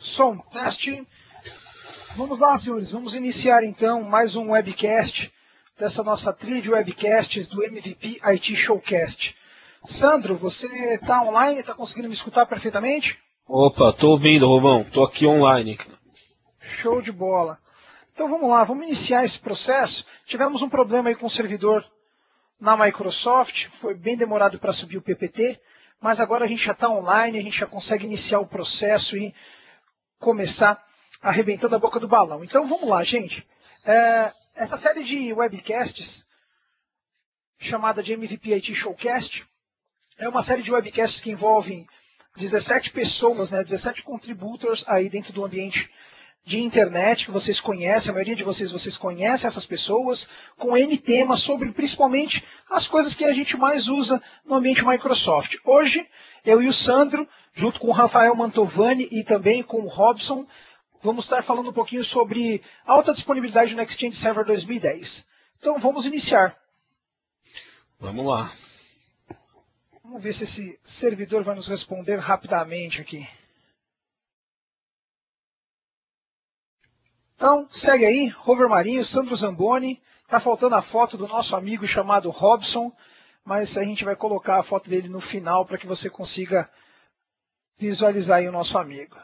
Som, teste. Vamos lá, senhores, vamos iniciar então mais um webcast dessa nossa trilha de webcasts do MVP IT Showcast. Sandro, você está online? Está conseguindo me escutar perfeitamente? Opa, estou ouvindo, Rovão. Estou aqui online. Show de bola. Então vamos lá, vamos iniciar esse processo. Tivemos um problema aí com o servidor na Microsoft, foi bem demorado para subir o PPT, mas agora a gente já está online, a gente já consegue iniciar o processo e começar arrebentando a boca do balão. Então vamos lá, gente. Essa série de webcasts, chamada de MVP IT Showcast, é uma série de webcasts que envolvem 17 pessoas, 17 contributors aí dentro do ambiente de internet que vocês conhecem, a maioria de vocês conhecem essas pessoas, com N temas sobre principalmente as coisas que a gente mais usa no ambiente Microsoft. Hoje, eu e o Sandro, junto com o Rafael Mantovani e também com o Robson, vamos estar falando um pouquinho sobre alta disponibilidade no Exchange Server 2010. Então vamos iniciar. Vamos lá. Vamos ver se esse servidor vai nos responder rapidamente aqui. Então, segue aí, Rover Marinho, Sandro Zamboni. Está faltando a foto do nosso amigo chamado Robson, mas a gente vai colocar a foto dele no final para que você consiga visualizar aí o nosso amigo.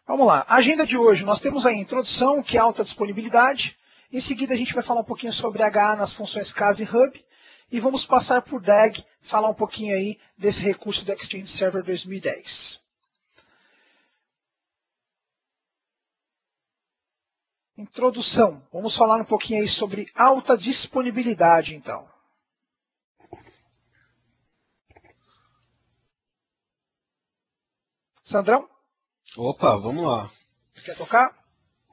Vamos lá, a agenda de hoje, nós temos a introdução, que é alta disponibilidade. Em seguida a gente vai falar um pouquinho sobre HA nas funções CAS e Hub. E vamos passar por DAG, falar um pouquinho aí desse recurso do Exchange Server 2010. Introdução. Vamos falar um pouquinho aí sobre alta disponibilidade, então. Sandrão? Opa, vamos lá. Quer tocar?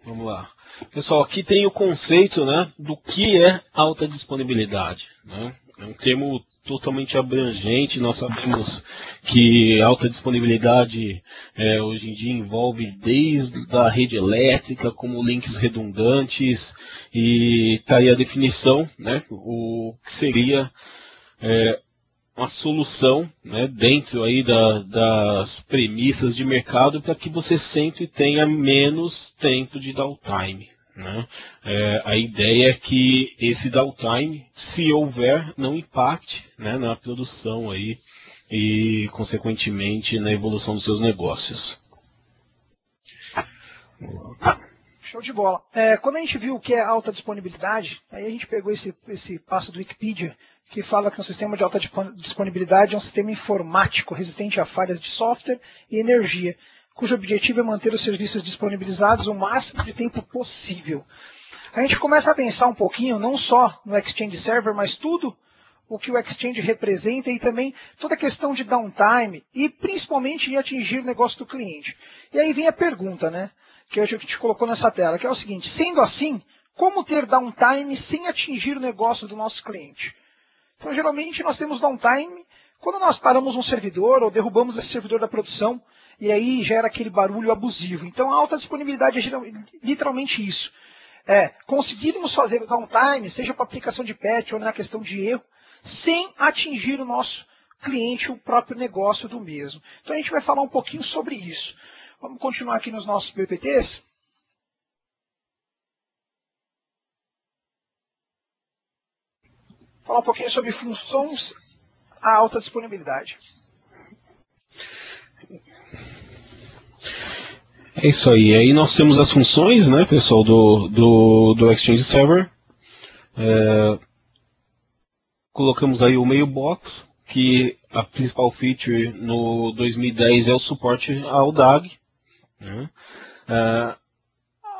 Vamos lá. Pessoal, aqui tem o conceito, do que é alta disponibilidade. É um termo totalmente abrangente. Nós sabemos que alta disponibilidade hoje em dia envolve desde a rede elétrica, como links redundantes, e está aí a definição, o que seria uma solução dentro aí das premissas de mercado para que você sempre tenha menos tempo de downtime. A ideia é que esse downtime, se houver, não impacte na produção aí e, consequentemente, na evolução dos seus negócios. Show de bola. Quando a gente viu o que é alta disponibilidade, aí a gente pegou esse passo do Wikipedia, que fala que um sistema de alta disponibilidade é um sistema informático resistente a falhas de software e energia, cujo objetivo é manter os serviços disponibilizados o máximo de tempo possível. A gente começa a pensar um pouquinho, não só no Exchange Server, mas tudo o que o Exchange representa e também toda a questão de downtime e principalmente em atingir o negócio do cliente. E aí vem a pergunta, que hoje a gente colocou nessa tela, que é o seguinte: sendo assim, como ter downtime sem atingir o negócio do nosso cliente? Então, geralmente, nós temos downtime quando nós paramos um servidor ou derrubamos esse servidor da produção e aí gera aquele barulho abusivo. Então, a alta disponibilidade é literalmente isso. Conseguirmos fazer o downtime, seja para aplicação de patch ou na questão de erro, sem atingir o nosso cliente, o próprio negócio do mesmo. Então, a gente vai falar um pouquinho sobre isso. Vamos continuar aqui nos nossos PPTs. Falar um pouquinho sobre funções a alta disponibilidade. É isso aí. Aí nós temos as funções, pessoal, do Exchange Server. Colocamos aí o Mailbox, que a principal feature no 2010 é o suporte ao DAG.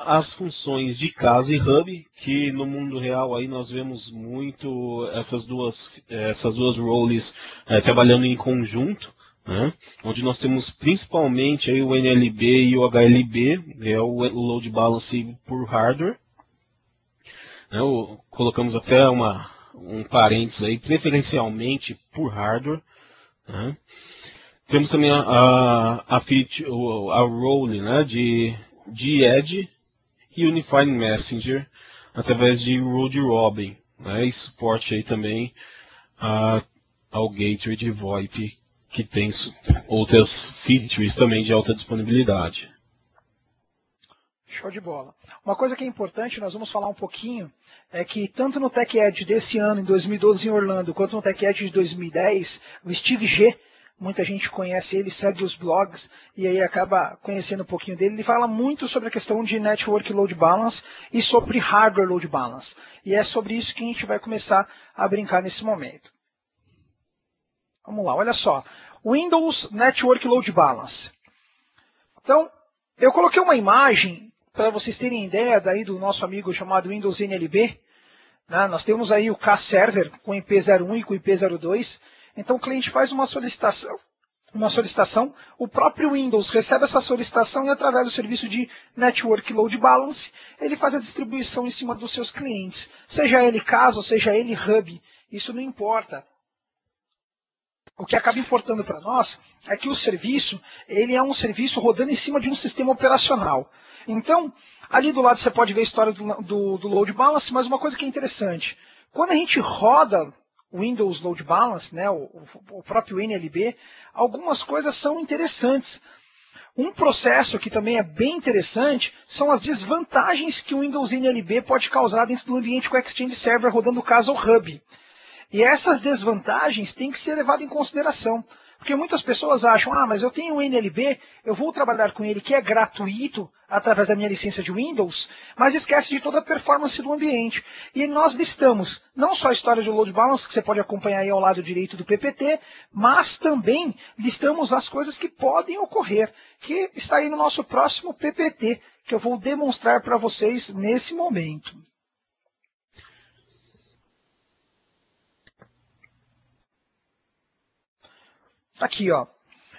As funções de CAS e Hub, que no mundo real aí nós vemos muito essas duas roles trabalhando em conjunto, onde nós temos principalmente aí o NLB e o HLB, que é o Load Balance por hardware. Colocamos até um parênteses aí, preferencialmente por hardware. Temos também a role de Edge e Unifying Messenger através de Road Robin, e suporte aí também ao gateway de VoIP que tem outras features também de alta disponibilidade. Show de bola. Uma coisa que é importante, nós vamos falar um pouquinho, é que tanto no TechEd desse ano, em 2012 em Orlando, quanto no TechEd de 2010, o Steve G, muita gente conhece ele, segue os blogs, e aí acaba conhecendo um pouquinho dele, ele fala muito sobre a questão de Network Load Balance e sobre Hardware Load Balance. E é sobre isso que a gente vai começar a brincar nesse momento. Vamos lá, olha só. Windows Network Load Balance. Então, eu coloquei uma imagem para vocês terem ideia daí do nosso amigo chamado Windows NLB. Né? Nós temos aí o K-Server com IP01 e com IP02. Então o cliente faz uma solicitação, o próprio Windows recebe essa solicitação e através do serviço de Network Load Balance, ele faz a distribuição em cima dos seus clientes. Seja ele CAS ou seja ele Hub, isso não importa. O que acaba importando para nós é que o serviço, ele é um serviço rodando em cima de um sistema operacional. Então, ali do lado você pode ver a história do Load Balance, mas uma coisa que é interessante, quando a gente roda o Windows Load Balance, né, o próprio NLB, algumas coisas são interessantes. Um processo que também é bem interessante são as desvantagens que o Windows NLB pode causar dentro do ambiente com o Exchange Server rodando o caso Hub. E essas desvantagens têm que ser levadas em consideração. Porque muitas pessoas acham, mas eu tenho um NLB, eu vou trabalhar com ele que é gratuito através da minha licença de Windows, mas esquece de toda a performance do ambiente. E nós listamos não só a história do Load Balance, que você pode acompanhar aí ao lado direito do PPT, mas também listamos as coisas que podem ocorrer, que está aí no nosso próximo PPT, que eu vou demonstrar para vocês nesse momento. Aqui, ó.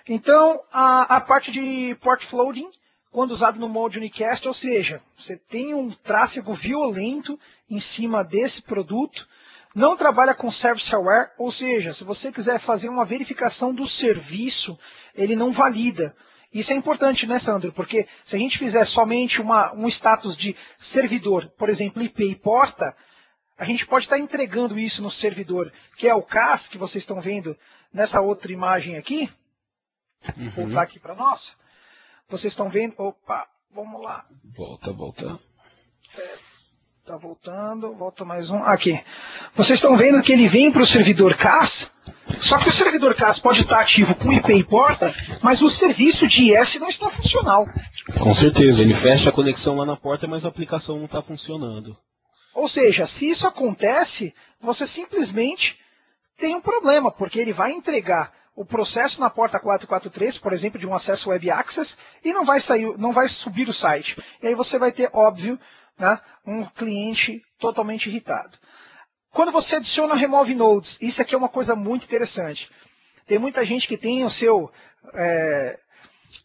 Então, a parte de port flooding, quando usado no Mode Unicast, ou seja, você tem um tráfego violento em cima desse produto, não trabalha com Service Aware, ou seja, se você quiser fazer uma verificação do serviço, ele não valida. Isso é importante, né, Sandro? Porque se a gente fizer somente um status de servidor, por exemplo, IP e porta, a gente pode estar entregando isso no servidor, que é o CAS, que vocês estão vendo nessa outra imagem aqui. Vou voltar aqui para nós. Vocês estão vendo? Opa, vamos lá. Volta. Está voltando, volta mais um. Aqui. Vocês estão vendo que ele vem para o servidor CAS, só que o servidor CAS pode estar ativo com IP e porta, mas o serviço de IS não está funcional. Com certeza, ele fecha a conexão lá na porta, mas a aplicação não está funcionando. Ou seja, se isso acontece, você simplesmente tem um problema, porque ele vai entregar o processo na porta 443, por exemplo, de um acesso Web Access, e não vai subir o site. E aí você vai ter, óbvio, né, um cliente totalmente irritado. Quando você adiciona Remove Nodes, isso aqui é uma coisa muito interessante. Tem muita gente que tem o seu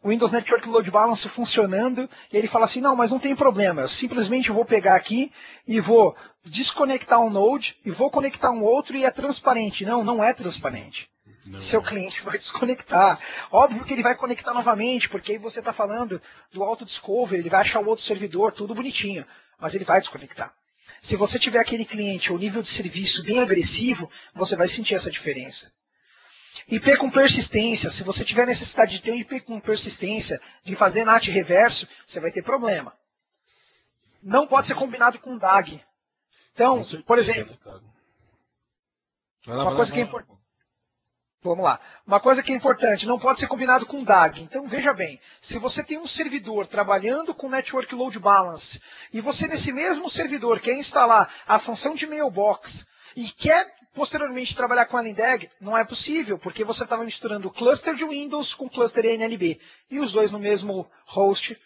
Windows Network Load Balance funcionando, e ele fala assim, não, mas não tem problema, eu simplesmente vou pegar aqui e vou desconectar um node, e vou conectar um outro, e é transparente. Não, não é transparente. Não. Seu cliente vai desconectar. Óbvio que ele vai conectar novamente, porque aí você está falando do auto-discovery, ele vai achar o outro servidor, tudo bonitinho, mas ele vai desconectar. Se você tiver aquele cliente ou nível de serviço bem agressivo, você vai sentir essa diferença. IP com persistência, se você tiver necessidade de ter um IP com persistência, de fazer NAT reverso, você vai ter problema. Não pode ser combinado com DAG. Então, por exemplo, uma coisa que é importante. Vamos lá. Uma coisa que é importante, não pode ser combinado com DAG. Então, veja bem, se você tem um servidor trabalhando com Network Load Balance, e você nesse mesmo servidor quer instalar a função de mailbox, e quer posteriormente trabalhar com a LNDAG, não é possível, porque você estava misturando o cluster de Windows com o cluster NLB. E os dois no mesmo host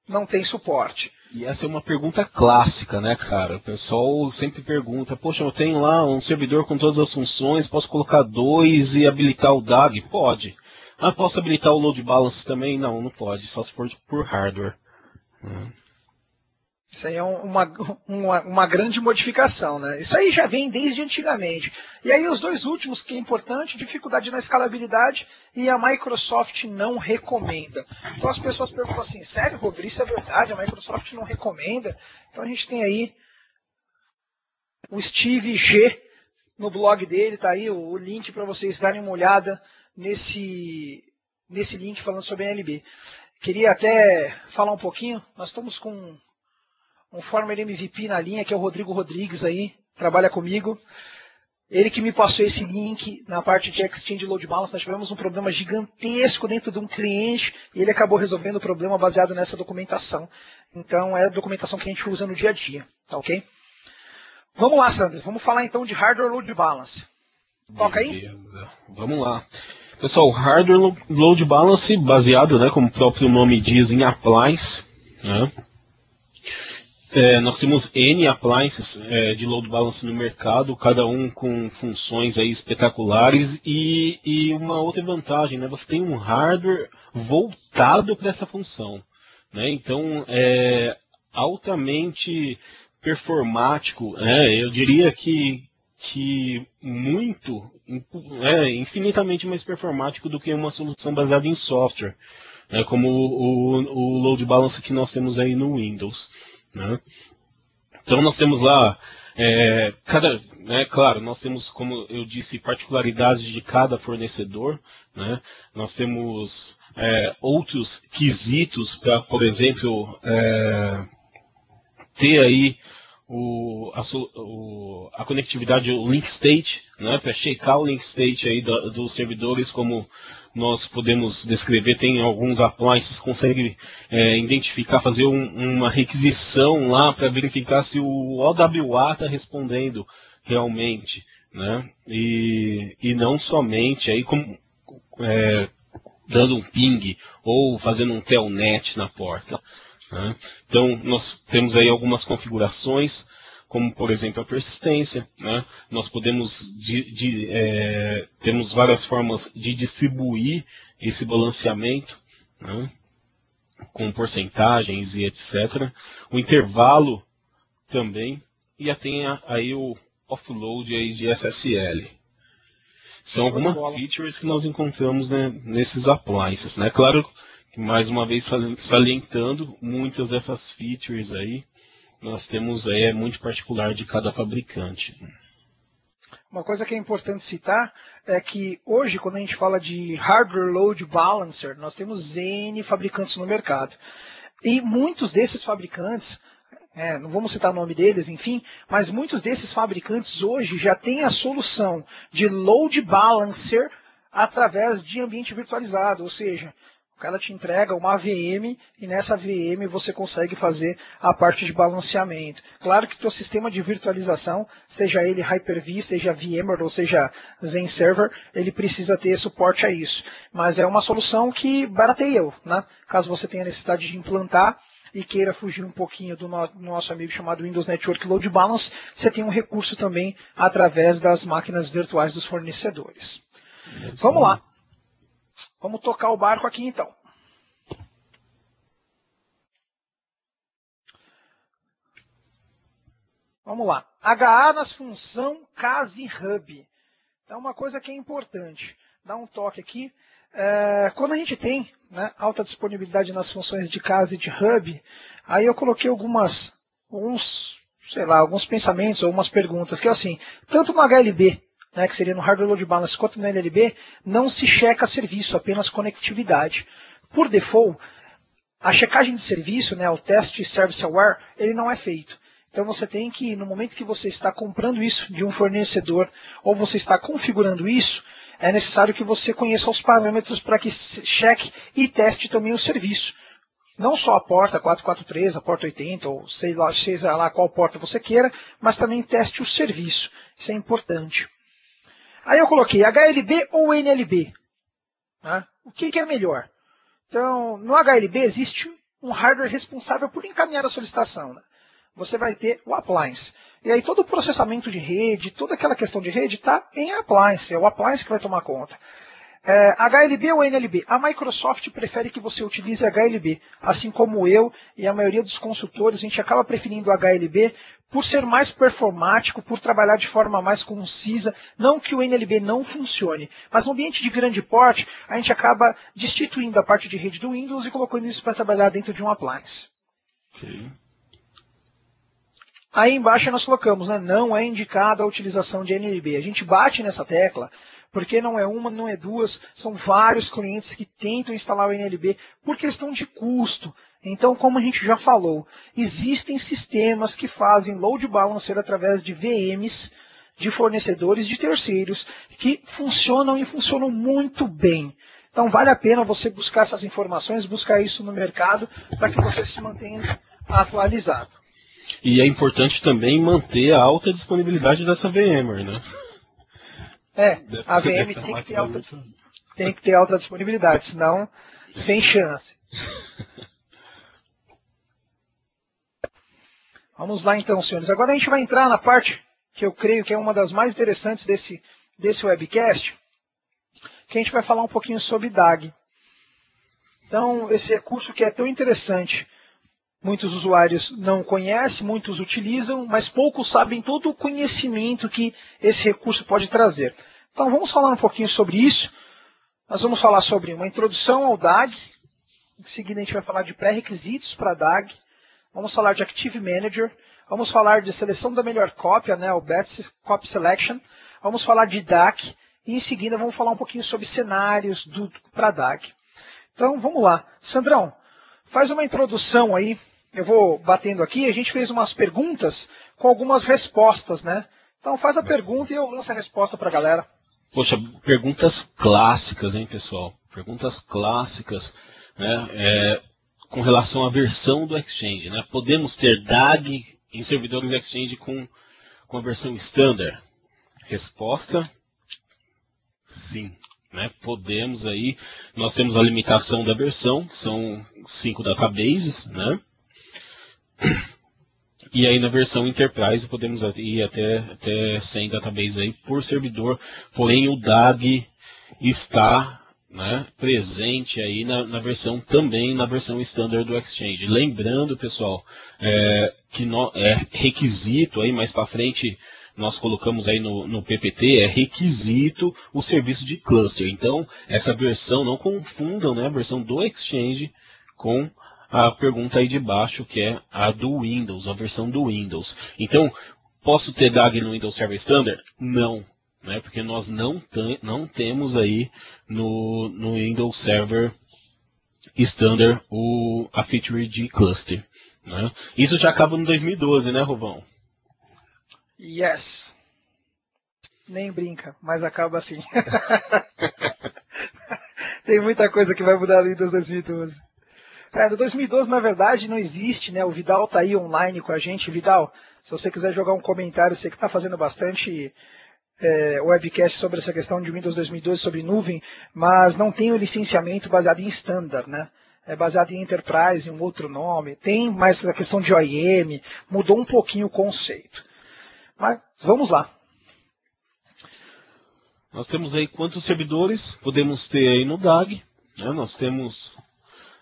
não tem suporte. E essa é uma pergunta clássica, né, cara? O pessoal sempre pergunta, poxa, eu tenho lá um servidor com todas as funções, posso colocar 2 e habilitar o DAG? Pode. Ah, posso habilitar o Load Balance também? Não, não pode, só se for por hardware. Isso aí é uma grande modificação, né? Isso aí já vem desde antigamente. E aí os dois últimos, que é importante, dificuldade na escalabilidade e a Microsoft não recomenda. Então as pessoas perguntam assim, sério, Rodrigo, isso é verdade? A Microsoft não recomenda? Então a gente tem aí o Steve G no blog dele, tá aí o link para vocês darem uma olhada nesse link falando sobre NLB. Queria até falar um pouquinho, nós estamos com um former MVP na linha, que é o Rodrigo Rodrigues aí, trabalha comigo. Ele que me passou esse link na parte de Exchange Load Balance. Nós tivemos um problema gigantesco dentro de um cliente e ele acabou resolvendo o problema baseado nessa documentação. Então é a documentação que a gente usa no dia a dia, tá ok? Vamos lá, Sandro. Vamos falar então de Hardware Load Balance. Toca aí? Beleza. Vamos lá. Pessoal, Hardware Load Balance baseado, né, como o próprio nome diz, em appliance, né? Nós temos N appliances de load balance no mercado, cada um com funções aí espetaculares e uma outra vantagem, né? Você tem um hardware voltado para essa função, né? Então, é altamente performático, eu diria que infinitamente mais performático do que uma solução baseada em software, como o load balance que nós temos aí no Windows. Né? Então nós temos lá, claro, nós temos, como eu disse, particularidades de cada fornecedor, né? Nós temos outros quesitos para, por exemplo, ter aí a conectividade, o link state, né? Para checar o link state aí dos servidores, como nós podemos descrever, tem alguns appliances que conseguem identificar, fazer uma requisição lá para verificar se o OWA está respondendo realmente, né? E não somente aí dando um ping ou fazendo um telnet na porta, né? Então nós temos aí algumas configurações, como por exemplo a persistência, né? Nós podemos temos várias formas de distribuir esse balanceamento, né? Com porcentagens e etc. O intervalo também, e tem aí o offload aí de SSL. São algumas features que nós encontramos, né, nesses appliances, né? Claro que, mais uma vez salientando, muitas dessas features aí nós temos aí, muito particular de cada fabricante. Uma coisa que é importante citar é que hoje, quando a gente fala de Hardware Load Balancer, nós temos N fabricantes no mercado. E muitos desses fabricantes, não vamos citar o nome deles, enfim, mas muitos desses fabricantes hoje já têm a solução de Load Balancer através de ambiente virtualizado, ou seja, o cara te entrega uma VM e nessa VM você consegue fazer a parte de balanceamento. Claro que o teu sistema de virtualização, seja ele Hyper-V, seja VMware ou seja Zen Server, ele precisa ter suporte a isso. Mas é uma solução que barateia, né? Caso você tenha necessidade de implantar e queira fugir um pouquinho do nosso amigo chamado Windows Network Load Balance, você tem um recurso também através das máquinas virtuais dos fornecedores. Vamos lá. Vamos tocar o barco aqui então. Vamos lá. HA nas função CAS e Hub. Então, uma coisa que é importante. Dá um toque aqui. Quando a gente tem, né, alta disponibilidade nas funções de CAS e de Hub, aí eu coloquei alguns pensamentos ou umas perguntas, que é assim, tanto no HLB, né, que seria no Hardware Load Balance, quanto no NLB, não se checa serviço, apenas conectividade. Por default, a checagem de serviço, né, o teste Service Aware, ele não é feito. Então você tem que, no momento que você está comprando isso de um fornecedor, ou você está configurando isso, é necessário que você conheça os parâmetros para que cheque e teste também o serviço. Não só a porta 443, a porta 80, ou seja lá qual porta você queira, mas também teste o serviço. Isso é importante. Aí eu coloquei HLB ou NLB. Né? O que é melhor? Então, no HLB existe um hardware responsável por encaminhar a solicitação. Né? Você vai ter o appliance. E aí todo o processamento de rede, toda aquela questão de rede está em appliance. É o appliance que vai tomar conta. HLB ou NLB? A Microsoft prefere que você utilize HLB, assim como eu e a maioria dos consultores, a gente acaba preferindo HLB por ser mais performático, por trabalhar de forma mais concisa, não que o NLB não funcione, mas no ambiente de grande porte, a gente acaba destituindo a parte de rede do Windows e colocando isso para trabalhar dentro de um appliance. Okay. Aí embaixo nós colocamos, né, não é indicada a utilização de NLB. A gente bate nessa tecla Porque não é uma, não é duas, são vários clientes que tentam instalar o NLB por questão de custo. Então, como a gente já falou, existem sistemas que fazem load balancer através de VMs de fornecedores de terceiros que funcionam e funcionam muito bem. Então, vale a pena você buscar essas informações, buscar isso no mercado para que você se mantenha atualizado. E é importante também manter a alta disponibilidade dessa VMware, né? A VM tem que ter alta disponibilidade, senão, sem chance. Vamos lá então, senhores. Agora a gente vai entrar na parte que eu creio que é uma das mais interessantes desse webcast, que a gente vai falar um pouquinho sobre DAG. Então, esse recurso que é tão interessante, muitos usuários não conhecem, muitos utilizam, mas poucos sabem todo o conhecimento que esse recurso pode trazer. Então, vamos falar um pouquinho sobre isso. Nós vamos falar sobre uma introdução ao DAG. Em seguida, a gente vai falar de pré-requisitos para DAG. Vamos falar de Active Manager. Vamos falar de seleção da melhor cópia, né, o Best Copy Selection. Vamos falar de DAC. E em seguida, vamos falar um pouquinho sobre cenários para DAG. Então, vamos lá. Sandrão, faz uma introdução aí. Eu vou batendo aqui. A gente fez umas perguntas com algumas respostas, né? Então, faz a pergunta e eu lanço a resposta para a galera. Poxa, perguntas clássicas, hein, pessoal? Perguntas clássicas, né? Com relação à versão do Exchange, né? Podemos ter DAG em servidores Exchange com a versão Standard? Resposta, sim. Né? Podemos aí, nós temos a limitação da versão, são 5 databases, né? E aí na versão Enterprise podemos ir até 100 databases aí por servidor, porém o DAG está, né, presente aí na versão também, na versão Standard do Exchange. Lembrando, pessoal, que é requisito aí, mais para frente nós colocamos aí no PPT, é requisito o serviço de cluster. Então, essa versão, não confundam, né, a versão do Exchange com a pergunta aí de baixo, que é a do Windows, a versão do Windows. Então, posso ter DAG no Windows Server Standard? Não, né, porque nós não temos aí no Windows Server Standard a feature de cluster. Né? Isso já acaba no 2012, né, Rovão? Yes. Nem brinca, mas acaba assim. Tem muita coisa que vai mudar no Windows 2012. No 2012, na verdade, não existe, né? O Vidal está aí online com a gente. Vidal, se você quiser jogar um comentário, você que está fazendo bastante webcast sobre essa questão de Windows 2012, sobre nuvem, mas não tem o licenciamento baseado em Standard, né? É baseado em Enterprise, em um outro nome. Tem mais a questão de OEM, mudou um pouquinho o conceito. Mas vamos lá. Nós temos aí quantos servidores podemos ter aí no DAG. Né? Nós temos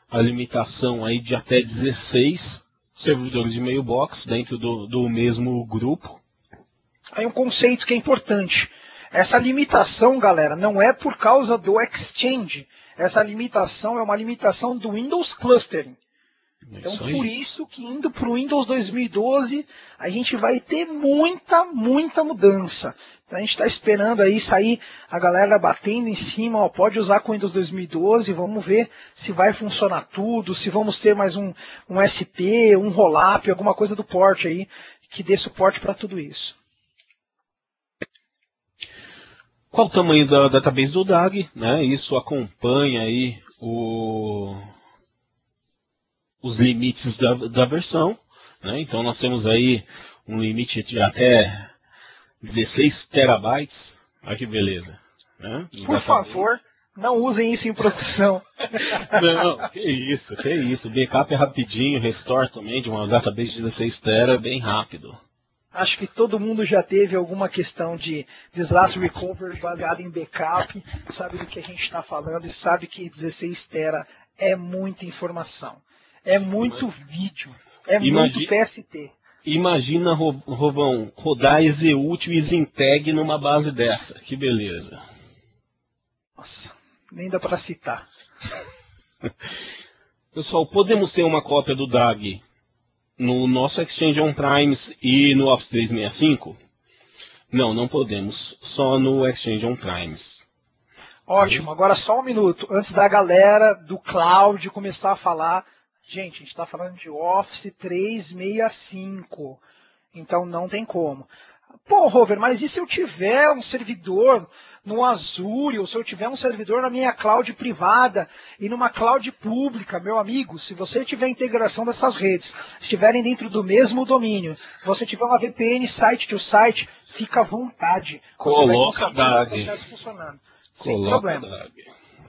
a limitação aí de até 16 servidores de mailbox dentro do mesmo grupo. Aí um conceito que é importante. Essa limitação, galera, não é por causa do Exchange. Essa limitação é uma limitação do Windows Clustering. Então, por isso que indo para o Windows 2012, a gente vai ter muita mudança. Então, a gente está esperando aí sair a galera batendo em cima, ó, pode usar com o Windows 2012, vamos ver se vai funcionar tudo, se vamos ter mais um SP, um rollup, alguma coisa do port aí, que dê suporte para tudo isso. Qual o tamanho da database do DAG? Né? Isso acompanha aí os limites da versão. Né? Então nós temos aí um limite de até 16 terabytes. Olha que beleza. Né? Por favor, não usem isso em produção. Não, que isso. Backup é rapidinho, restore também de uma database de 16 tera, bem rápido. Acho que todo mundo já teve alguma questão de disaster recovery baseada em backup, sabe do que a gente está falando e sabe que 16 tera é muita informação. É muito vídeo, muito TST. Imagina, Rovão, rodar exeútil e Zinteg numa base dessa. Que beleza. Nossa, nem dá para citar. Pessoal, podemos ter uma cópia do DAG no nosso Exchange On-Premise e no Office 365? Não podemos. Só no Exchange On-Premise. Ótimo, agora só um minuto, antes da galera do cloud começar a falar. Gente, a gente está falando de Office 365, então não tem como. Pô, Rover, mas e se eu tiver um servidor no Azure, ou se eu tiver um servidor na minha cloud privada e numa cloud pública, meu amigo, se você tiver integração dessas redes, estiverem dentro do mesmo domínio, você tiver uma VPN site to site, fica à vontade. Coloca DAG. Processo funcionando. Sem problema. DAG.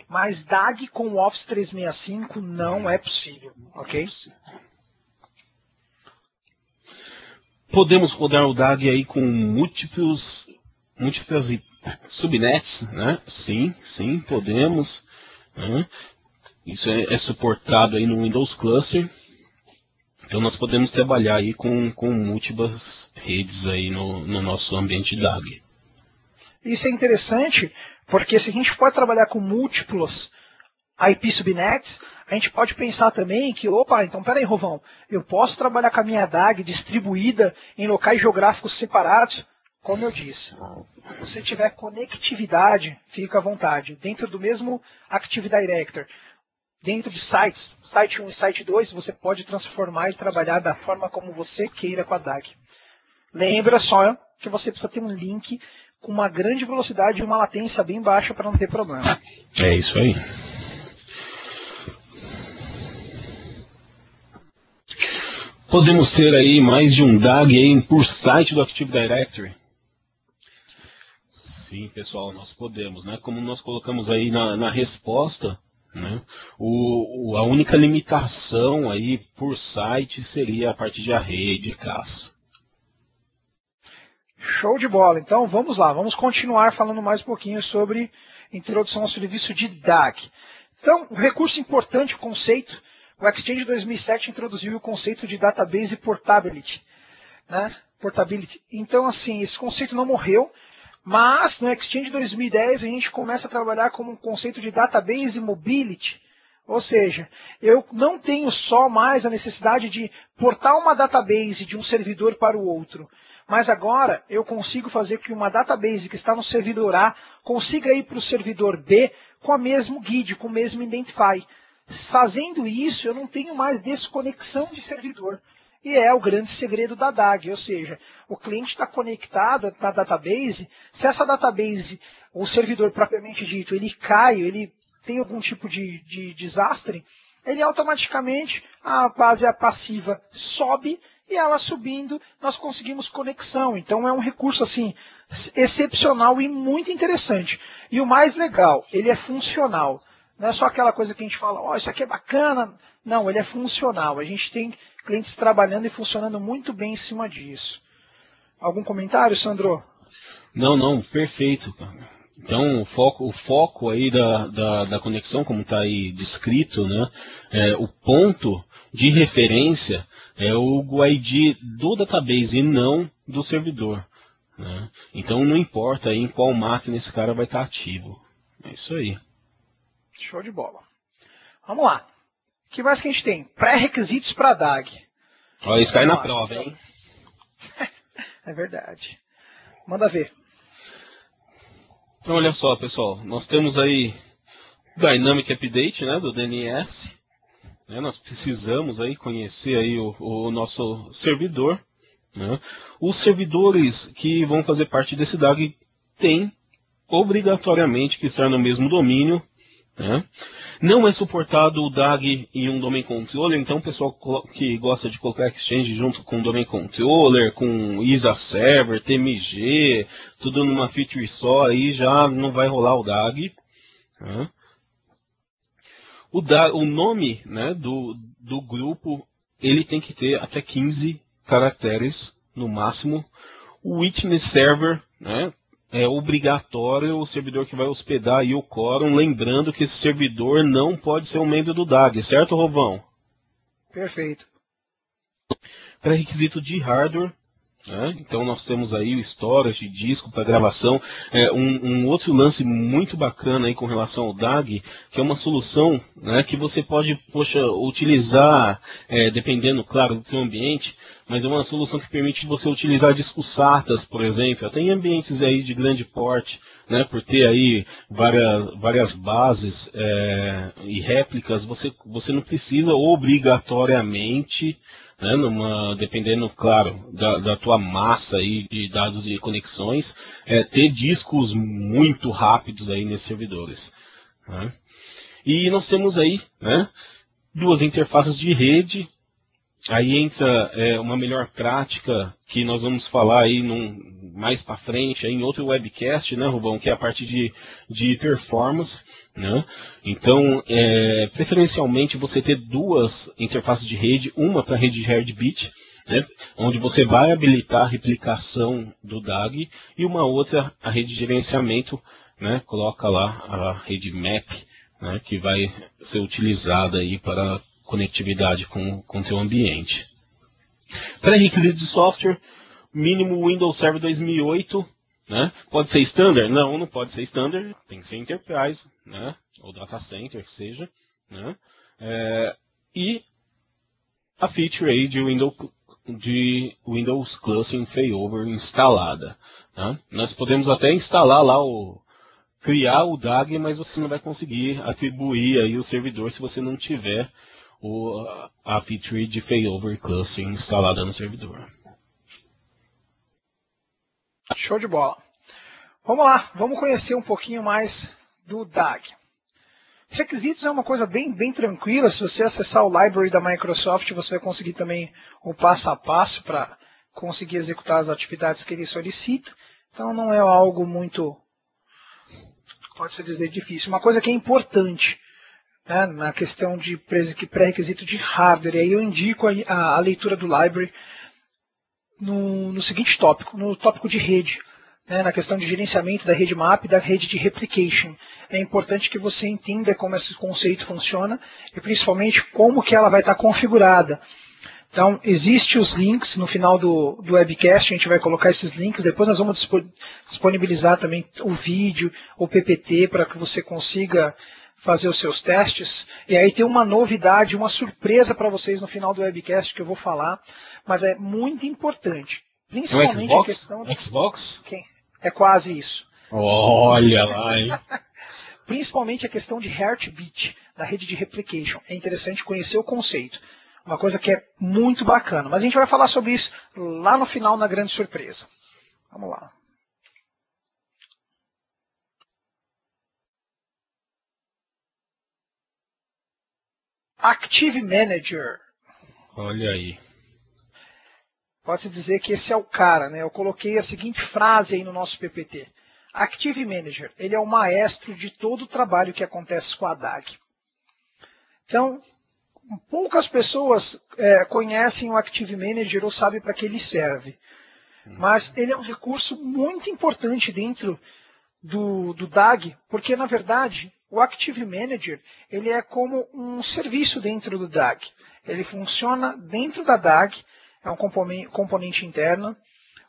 Mas DAG com o Office 365 não é possível, ok? Podemos rodar o DAG aí com múltiplas subnets, né? Sim, podemos. Né? Isso é suportado aí no Windows Cluster. Então nós podemos trabalhar aí com múltiplas redes aí no nosso ambiente DAG. Isso é interessante, porque se a gente pode trabalhar com múltiplos IP subnets, a gente pode pensar também que, opa, então peraí, Rovão, eu posso trabalhar com a minha DAG distribuída em locais geográficos separados? Como eu disse, se você tiver conectividade, fica à vontade. Dentro do mesmo Active Directory, dentro de sites, site 1 e site 2, você pode transformar e trabalhar da forma como você queira com a DAG. Lembra só que você precisa ter um link com uma grande velocidade e uma latência bem baixa para não ter problema. É isso aí. Podemos ter aí mais de um DAG aí por site do Active Directory? Sim, pessoal, nós podemos, né? Como nós colocamos aí na resposta, né? A única limitação aí por site seria a parte de array de caça. Show de bola. Então vamos lá, vamos continuar falando mais um pouquinho sobre introdução ao serviço de DAG. Então, um recurso importante, o conceito, o Exchange 2007 introduziu o conceito de Database Portability. Né? Portability. Então, assim, esse conceito não morreu, mas no Exchange 2010 a gente começa a trabalhar com um conceito de Database Mobility. Ou seja, eu não tenho só mais a necessidade de portar uma database de um servidor para o outro, mas agora eu consigo fazer que uma database que está no servidor A consiga ir para o servidor B com o mesmo GUID, com o mesmo Identify. Fazendo isso, eu não tenho mais desconexão de servidor. E é o grande segredo da DAG, ou seja, o cliente está conectado na database, se essa database, o servidor propriamente dito, ele cai, ele tem algum tipo de desastre, ele automaticamente, a base passiva sobe, e ela subindo, nós conseguimos conexão. Então é um recurso assim excepcional e muito interessante. E o mais legal, ele é funcional. Não é só aquela coisa que a gente fala, ó, isso aqui é bacana. Não, ele é funcional. A gente tem clientes trabalhando e funcionando muito bem em cima disso. Algum comentário, Sandro? Não, perfeito, cara. Então, o foco aí da conexão, como está aí descrito, né, o ponto de referência é o GUID do database e não do servidor. Né? Então, não importa aí em qual máquina esse cara vai estar ativo. É isso aí. Show de bola. Vamos lá. O que mais que a gente tem? Pré-requisitos para DAG. Olha, isso cai na prova, hein? É verdade. Manda ver. Então, olha só, pessoal. Nós temos aí Dynamic Update, né, do DNS. Nós precisamos aí conhecer aí o nosso servidor. Né? Os servidores que vão fazer parte desse DAG têm obrigatoriamente que estar no mesmo domínio. Né? Não é suportado o DAG em um Domain Controller, então o pessoal que gosta de colocar Exchange junto com o Domain Controller, com ISA Server, TMG, tudo numa feature só, aí já não vai rolar o DAG. Né? O nome, né, do grupo, ele tem que ter até 15 caracteres no máximo. O Witness Server, né, é obrigatório o servidor que vai hospedar aí o quórum, lembrando que esse servidor não pode ser um membro do DAG, certo, Rovão? Perfeito. Pré-requisito de hardware, né? Então nós temos aí o storage, disco para gravação. Um outro lance muito bacana aí com relação ao DAG, que é uma solução, né, que você pode, utilizar, dependendo, claro, do seu ambiente, mas é uma solução que permite você utilizar discos SATAs, por exemplo, até em ambientes aí de grande porte, né, por ter aí várias bases e réplicas, você não precisa obrigatoriamente, né, dependendo, claro, da tua massa aí de dados e conexões, ter discos muito rápidos aí nesses servidores. Né? E nós temos aí, né, duas interfaces de rede. Aí entra uma melhor prática que nós vamos falar aí mais para frente, aí em outro webcast, né, Rubão, que é a parte de performance. Né? Então, preferencialmente você ter duas interfaces de rede, uma para a rede de Heartbeat, né, onde você vai habilitar a replicação do DAG, e uma outra, a rede de gerenciamento, né, coloca lá a rede MAP, né, que vai ser utilizada aí para conectividade com o teu ambiente. Pré-requisito de software, mínimo Windows Server 2008, né? Pode ser Standard? Não pode ser Standard, tem que ser Enterprise, né? Ou Data Center, que seja. Né? E a feature aí de Windows Clustering Failover instalada. Né? Nós podemos até instalar lá criar o DAG, mas você não vai conseguir atribuir aí o servidor se você não tiver a feature de failover clustering instalada no servidor. Show de bola. Vamos lá, vamos conhecer um pouquinho mais do DAG. Requisitos é uma coisa bem tranquila. Se você acessar o library da Microsoft, você vai conseguir também o passo a passo para conseguir executar as atividades que ele solicita. Então não é algo muito, pode-se dizer, difícil. Uma coisa que é importante, né, na questão de pré-requisito de hardware, e aí eu indico a leitura do library no seguinte tópico, no tópico de rede, né, na questão de gerenciamento da rede MAP e da rede de replication. É importante que você entenda como esse conceito funciona e principalmente como que ela vai estar configurada. Então, existem os links no final do webcast, a gente vai colocar esses links, depois nós vamos disponibilizar também o vídeo, o PPT, para que você consiga fazer os seus testes. E aí tem uma novidade, uma surpresa para vocês no final do webcast que eu vou falar, mas é muito importante. Principalmente a questão do Xbox? É quase isso. Olha lá, hein? Principalmente a questão de Heartbeat, da rede de replication. É interessante conhecer o conceito. Uma coisa que é muito bacana. Mas a gente vai falar sobre isso lá no final, na grande surpresa. Vamos lá. Active Manager. Olha aí. Pode-se dizer que esse é o cara, né? Eu coloquei a seguinte frase aí no nosso PPT. Active Manager, ele é o maestro de todo o trabalho que acontece com a DAG. Então, poucas pessoas conhecem o Active Manager ou sabem para que ele serve. Mas ele é um recurso muito importante dentro do DAG, porque, na verdade, o Active Manager ele é como um serviço dentro do DAG. Ele funciona dentro da DAG, é um componente interno.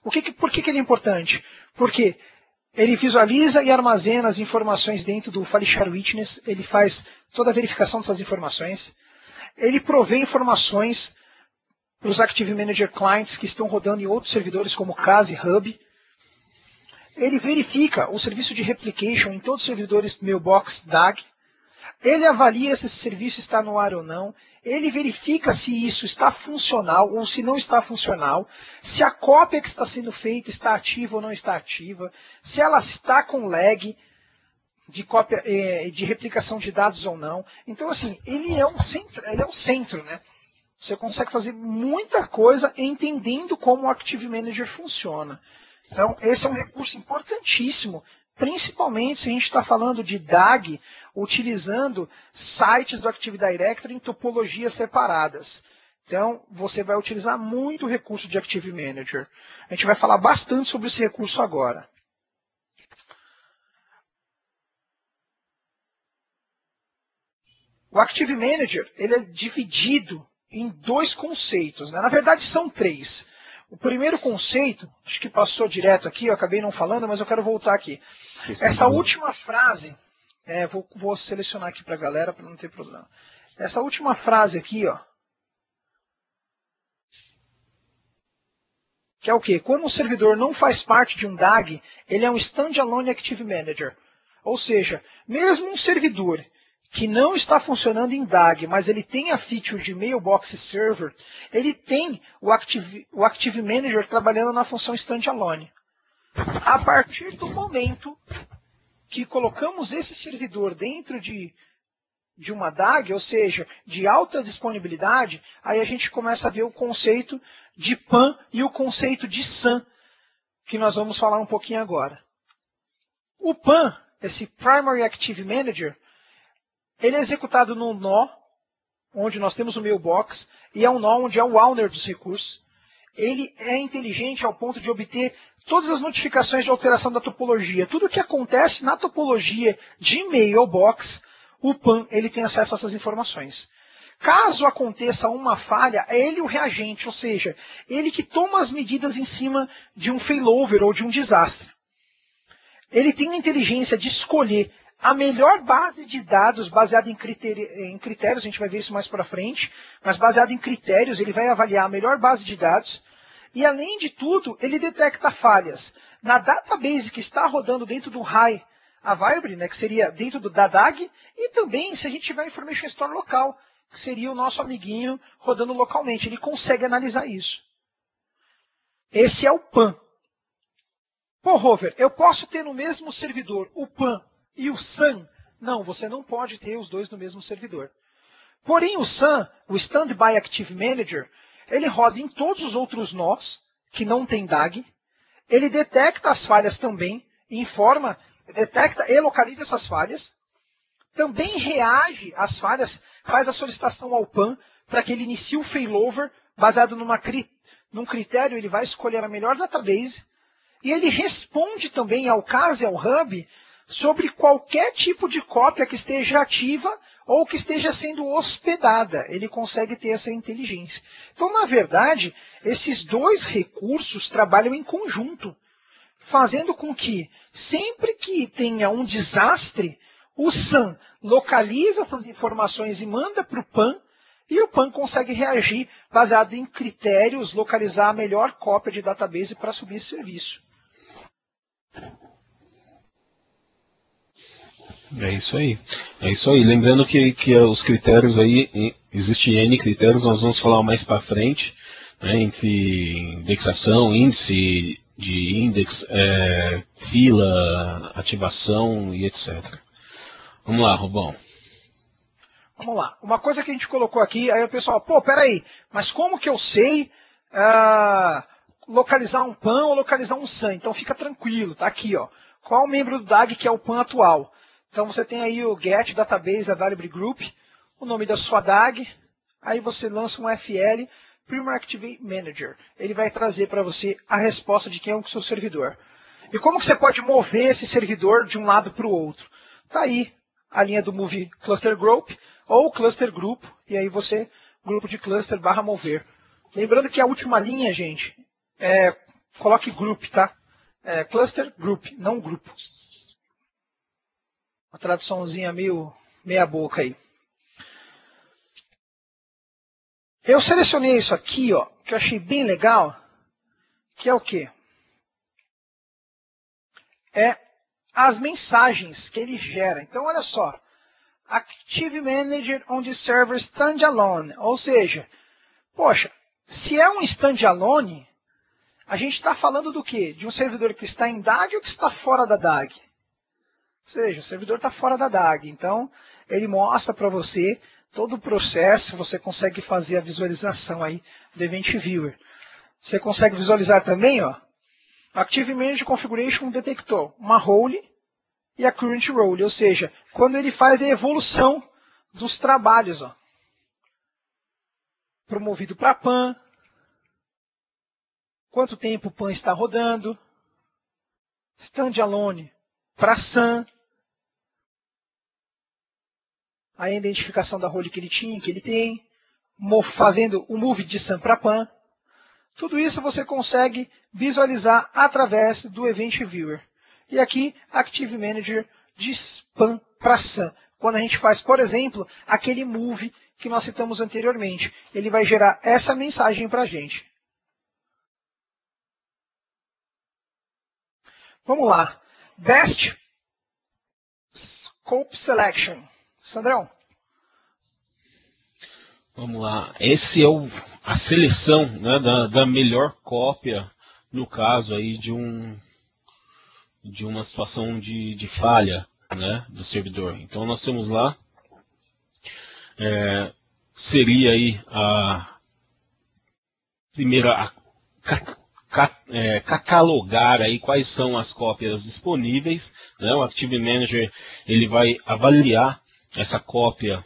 Por que ele é importante? Porque ele visualiza e armazena as informações dentro do File Share Witness, ele faz toda a verificação dessas informações, ele provê informações para os Active Manager Clients que estão rodando em outros servidores como CAS e Hub. Ele verifica o serviço de replication em todos os servidores Mailbox DAG. Ele avalia se esse serviço está no ar ou não. Ele verifica se isso está funcional ou se não está funcional. Se a cópia que está sendo feita está ativa ou não está ativa. Se ela está com lag de cópia, de replicação de dados ou não. Então, assim, ele é o centro, né? Você consegue fazer muita coisa entendendo como o Active Manager funciona. Então, esse é um recurso importantíssimo, principalmente se a gente está falando de DAG, utilizando sites do Active Directory em topologias separadas. Então, você vai utilizar muito o recurso de Active Manager. A gente vai falar bastante sobre esse recurso agora. O Active Manager ele é dividido em dois conceitos, né? Na verdade, são três. O primeiro conceito, acho que passou direto aqui, eu acabei não falando, mas eu quero voltar aqui. Essa última frase, vou selecionar aqui para a galera para não ter problema. Essa última frase aqui, ó, que é o quê? Quando um servidor não faz parte de um DAG, ele é um Standalone Active Manager. Ou seja, mesmo um servidor que não está funcionando em DAG, mas ele tem a feature de Mailbox Server, ele tem o Active Manager trabalhando na função Standalone. A partir do momento que colocamos esse servidor dentro de uma DAG, ou seja, de alta disponibilidade, aí a gente começa a ver o conceito de PAN e o conceito de SAN, que nós vamos falar um pouquinho agora. O PAN, esse Primary Active Manager, ele é executado num nó, onde nós temos o mailbox, e é um nó onde é o owner dos recursos. Ele é inteligente ao ponto de obter todas as notificações de alteração da topologia. Tudo o que acontece na topologia de mailbox, o PAN ele tem acesso a essas informações. Caso aconteça uma falha, é ele o reagente, ou seja, ele que toma as medidas em cima de um failover ou de um desastre. Ele tem a inteligência de escolher a melhor base de dados baseada em critérios, a gente vai ver isso mais para frente, mas baseado em critérios, ele vai avaliar a melhor base de dados e, além de tudo, ele detecta falhas na database que está rodando dentro do high available, né, que seria dentro da DAG, e também se a gente tiver Information Store local, que seria o nosso amiguinho rodando localmente. Ele consegue analisar isso. Esse é o PAN. Pô, Rover, eu posso ter no mesmo servidor o PAN e o SAN? Não, você não pode ter os dois no mesmo servidor. Porém, o SAN, o Standby Active Manager, ele roda em todos os outros nós que não tem DAG. Ele detecta as falhas também, detecta e localiza essas falhas. Também reage às falhas, faz a solicitação ao PAN para que ele inicie o failover, baseado num critério, ele vai escolher a melhor database. E ele responde também ao CAS e ao Hub sobre qualquer tipo de cópia que esteja ativa ou que esteja sendo hospedada. Ele consegue ter essa inteligência. Então, na verdade, esses dois recursos trabalham em conjunto, fazendo com que, sempre que tenha um desastre, o SAN localiza essas informações e manda para o PAN, e o PAN consegue reagir baseado em critérios, localizar a melhor cópia de database para subir esse serviço. É isso aí. É isso aí. Lembrando que os critérios aí, existe N critérios, nós vamos falar mais para frente, né, entre indexação, índice de index, fila, ativação e etc. Vamos lá, Rubão. Vamos lá. Uma coisa que a gente colocou aqui, aí o pessoal, pô, peraí, mas como que eu sei localizar um PAN ou localizar um SAN? Então fica tranquilo, tá aqui, ó. Qual o membro do DAG que é o PAN atual? Então você tem aí o Get Database Available Group, o nome da sua DAG, aí você lança um FL, Primary Active Manager. Ele vai trazer para você a resposta de quem é o seu servidor. E como que você pode mover esse servidor de um lado para o outro? Tá aí a linha do Move Cluster Group ou Cluster Group, e aí você, grupo de cluster / mover. Lembrando que a última linha, gente, coloque group, tá? Cluster Group, não grupo. Uma traduçãozinha meia boca aí. Eu selecionei isso aqui, ó, que eu achei bem legal, que é o quê? É as mensagens que ele gera. Então, olha só. Active Manager on the Server Standalone. Ou seja, poxa, se é um Standalone, a gente está falando do quê? De um servidor que está em DAG ou que está fora da DAG? Ou seja, o servidor está fora da DAG. Então, ele mostra para você todo o processo, você consegue fazer a visualização aí do Event Viewer. Você consegue visualizar também, ó, Active Manager Configuration detectou uma role e a current role, ou seja, quando ele faz a evolução dos trabalhos, ó, promovido para PAN, quanto tempo o PAN está rodando, Standalone para SAN, a identificação da role que ele tinha, que ele tem, fazendo o move de SAN para PAN. Tudo isso você consegue visualizar através do Event Viewer. E aqui, Active Manager de spam para SAM. Quando a gente faz, por exemplo, aquele move que nós citamos anteriormente. Ele vai gerar essa mensagem para a gente. Vamos lá. Best Scope Selection. Sandrão. Vamos lá. Esse é a seleção, né, da melhor cópia, no caso aí de uma situação de falha, né, do servidor. Então nós temos lá, seria aí a primeira, catalogar aí quais são as cópias disponíveis, né? O Active Manager ele vai avaliar essa cópia,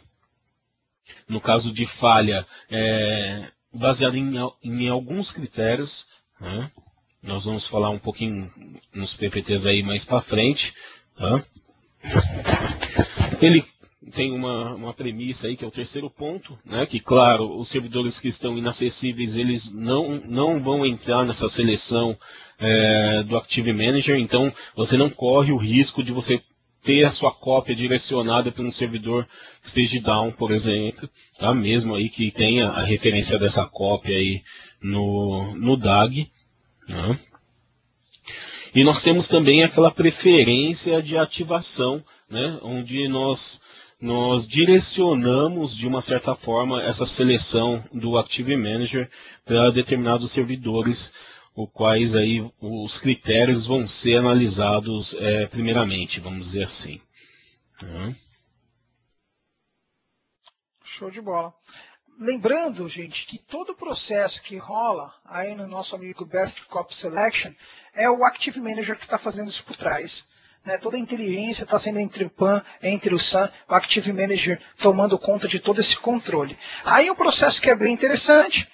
no caso de falha, baseado em alguns critérios, né? Nós vamos falar um pouquinho nos PPTs aí mais para frente. Tá? Ele tem uma premissa aí, que é o terceiro ponto, né? Que, claro, os servidores que estão inacessíveis, eles não vão entrar nessa seleção do Active Manager, então você não corre o risco de você ter a sua cópia direcionada para um servidor que esteja down, por exemplo, tá? Mesmo aí que tenha a referência dessa cópia aí no DAG. Né? E nós temos também aquela preferência de ativação, né? Onde nós direcionamos de uma certa forma essa seleção do Active Manager para determinados servidores, os quais aí os critérios vão ser analisados primeiramente, vamos dizer assim. Show de bola. Lembrando, gente, que todo o processo que rola aí no nosso amigo Best Copy Selection é o Active Manager que está fazendo isso por trás. Né? Toda a inteligência está sendo entre o PAN, entre o SAM, o Active Manager tomando conta de todo esse controle. Aí um processo que é bem interessante,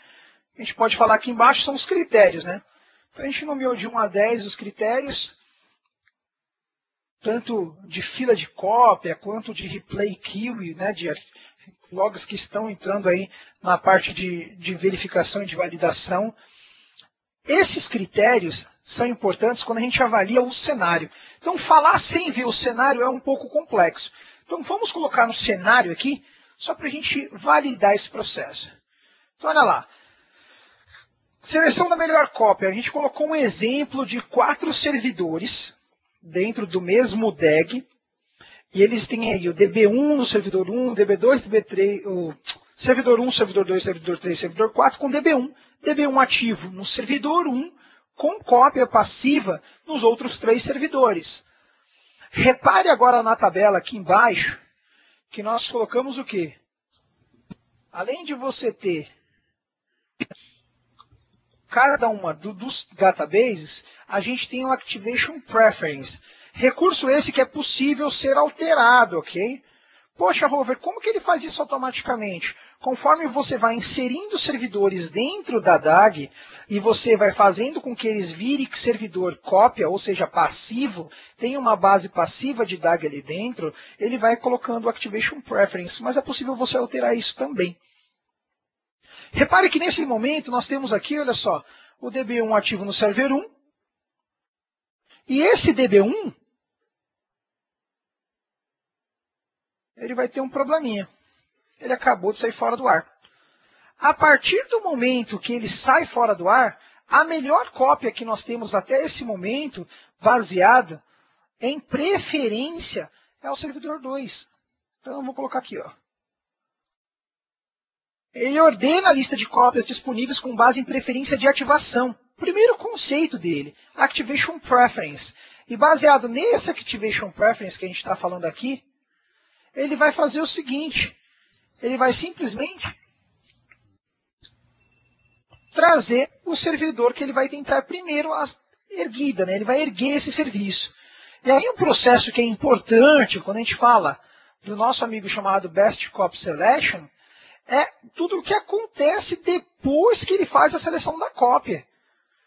a gente pode falar aqui embaixo, são os critérios. Né? Então a gente nomeou de 1 a 10 os critérios, tanto de fila de cópia, quanto de replay queue, né, de logs que estão entrando aí na parte de verificação e de validação. Esses critérios são importantes quando a gente avalia o cenário. Então, falar sem ver o cenário é um pouco complexo. Então, vamos colocar no cenário aqui, só para a gente validar esse processo. Então, olha lá. Seleção da melhor cópia. A gente colocou um exemplo de 4 servidores dentro do mesmo DAG. E eles têm aí o DB1 no servidor 1, DB2, DB3, o servidor 1, servidor 2, servidor 3, servidor 4 com DB1. DB1 ativo no servidor 1 com cópia passiva nos outros 3 servidores. Repare agora na tabela aqui embaixo que nós colocamos o quê? Além de você ter cada uma dos databases, a gente tem um Activation Preference. Recurso esse que é possível ser alterado, ok? Poxa, Rover, como que ele faz isso automaticamente? Conforme você vai inserindo servidores dentro da DAG e você vai fazendo com que eles virem servidor cópia, ou seja, passivo, tem uma base passiva de DAG ali dentro, ele vai colocando o Activation Preference, mas é possível você alterar isso também. Repare que nesse momento nós temos aqui, olha só, o DB1 ativo no server 1, e esse DB1, ele vai ter um probleminha. Ele acabou de sair fora do ar. A partir do momento que ele sai fora do ar, a melhor cópia que nós temos até esse momento, baseada em preferência, é o servidor 2. Então, eu vou colocar aqui, ó. Ele ordena a lista de cópias disponíveis com base em preferência de ativação. Primeiro conceito dele, Activation Preference. E baseado nesse Activation Preference que a gente está falando aqui, ele vai fazer o seguinte, ele vai simplesmente trazer o servidor que ele vai tentar primeiro a erguida, né? Ele vai erguer esse serviço. E aí um processo que é importante, quando a gente fala do nosso amigo chamado Best Copy Selection, é tudo o que acontece depois que ele faz a seleção da cópia.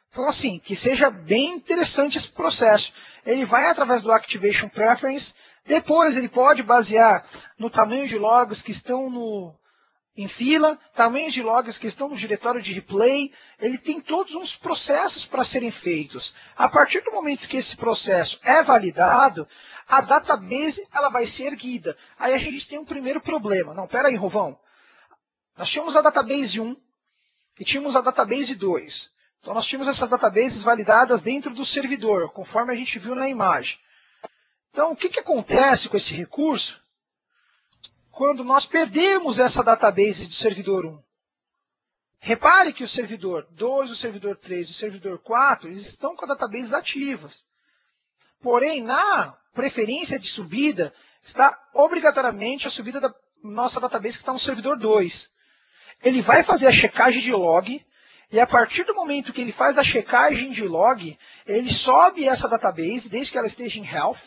Então, assim, que seja bem interessante esse processo. Ele vai através do Activation Preference, depois ele pode basear no tamanho de logs que estão em fila, tamanhos de logs que estão no diretório de replay, ele tem todos uns processos para serem feitos. A partir do momento que esse processo é validado, a database ela vai ser erguida. Aí a gente tem um primeiro problema. Não, pera aí, Rovão. Nós tínhamos a database 1 e tínhamos a database 2. Então nós tínhamos essas databases validadas dentro do servidor, conforme a gente viu na imagem. Então o que acontece com esse recurso? Quando nós perdemos essa database do servidor 1. Repare que o servidor 2, o servidor 3 e o servidor 4 eles estão com as databases ativas. Porém, na preferência de subida, está obrigatoriamente a subida da nossa database que está no servidor 2. Ele vai fazer a checagem de log, e a partir do momento que ele faz a checagem de log, ele sobe essa database, desde que ela esteja em health,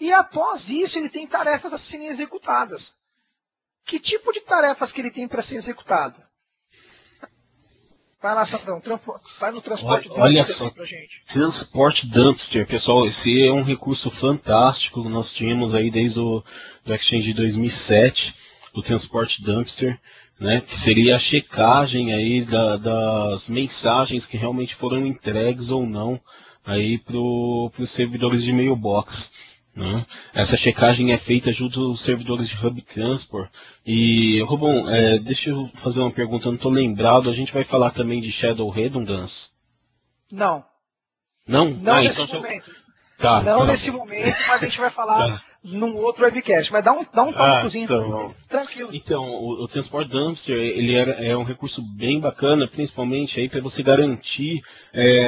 e após isso ele tem tarefas a serem executadas. Que tipo de tarefas que ele tem para ser executada? Vai lá, Sandrão, vai no transporte olha só, pra gente. Transport Dumpster, pessoal, esse é um recurso fantástico, nós tínhamos aí desde o Exchange de 2007, o Transport Dumpster, né, que seria a checagem aí das mensagens que realmente foram entregues ou não aí para os servidores de mailbox. Né? Essa checagem é feita junto aos servidores de Hub Transport. E, Rubão, deixa eu fazer uma pergunta, eu não estou lembrado, a gente vai falar também de Shadow Redundance? Não. Não? Não nesse momento. Tá, não nesse momento, mas a gente vai falar num outro webcast. Mas dá um tópicozinho tranquilo. Então, o Transport Dumpster, ele é um recurso bem bacana, principalmente aí para você garantir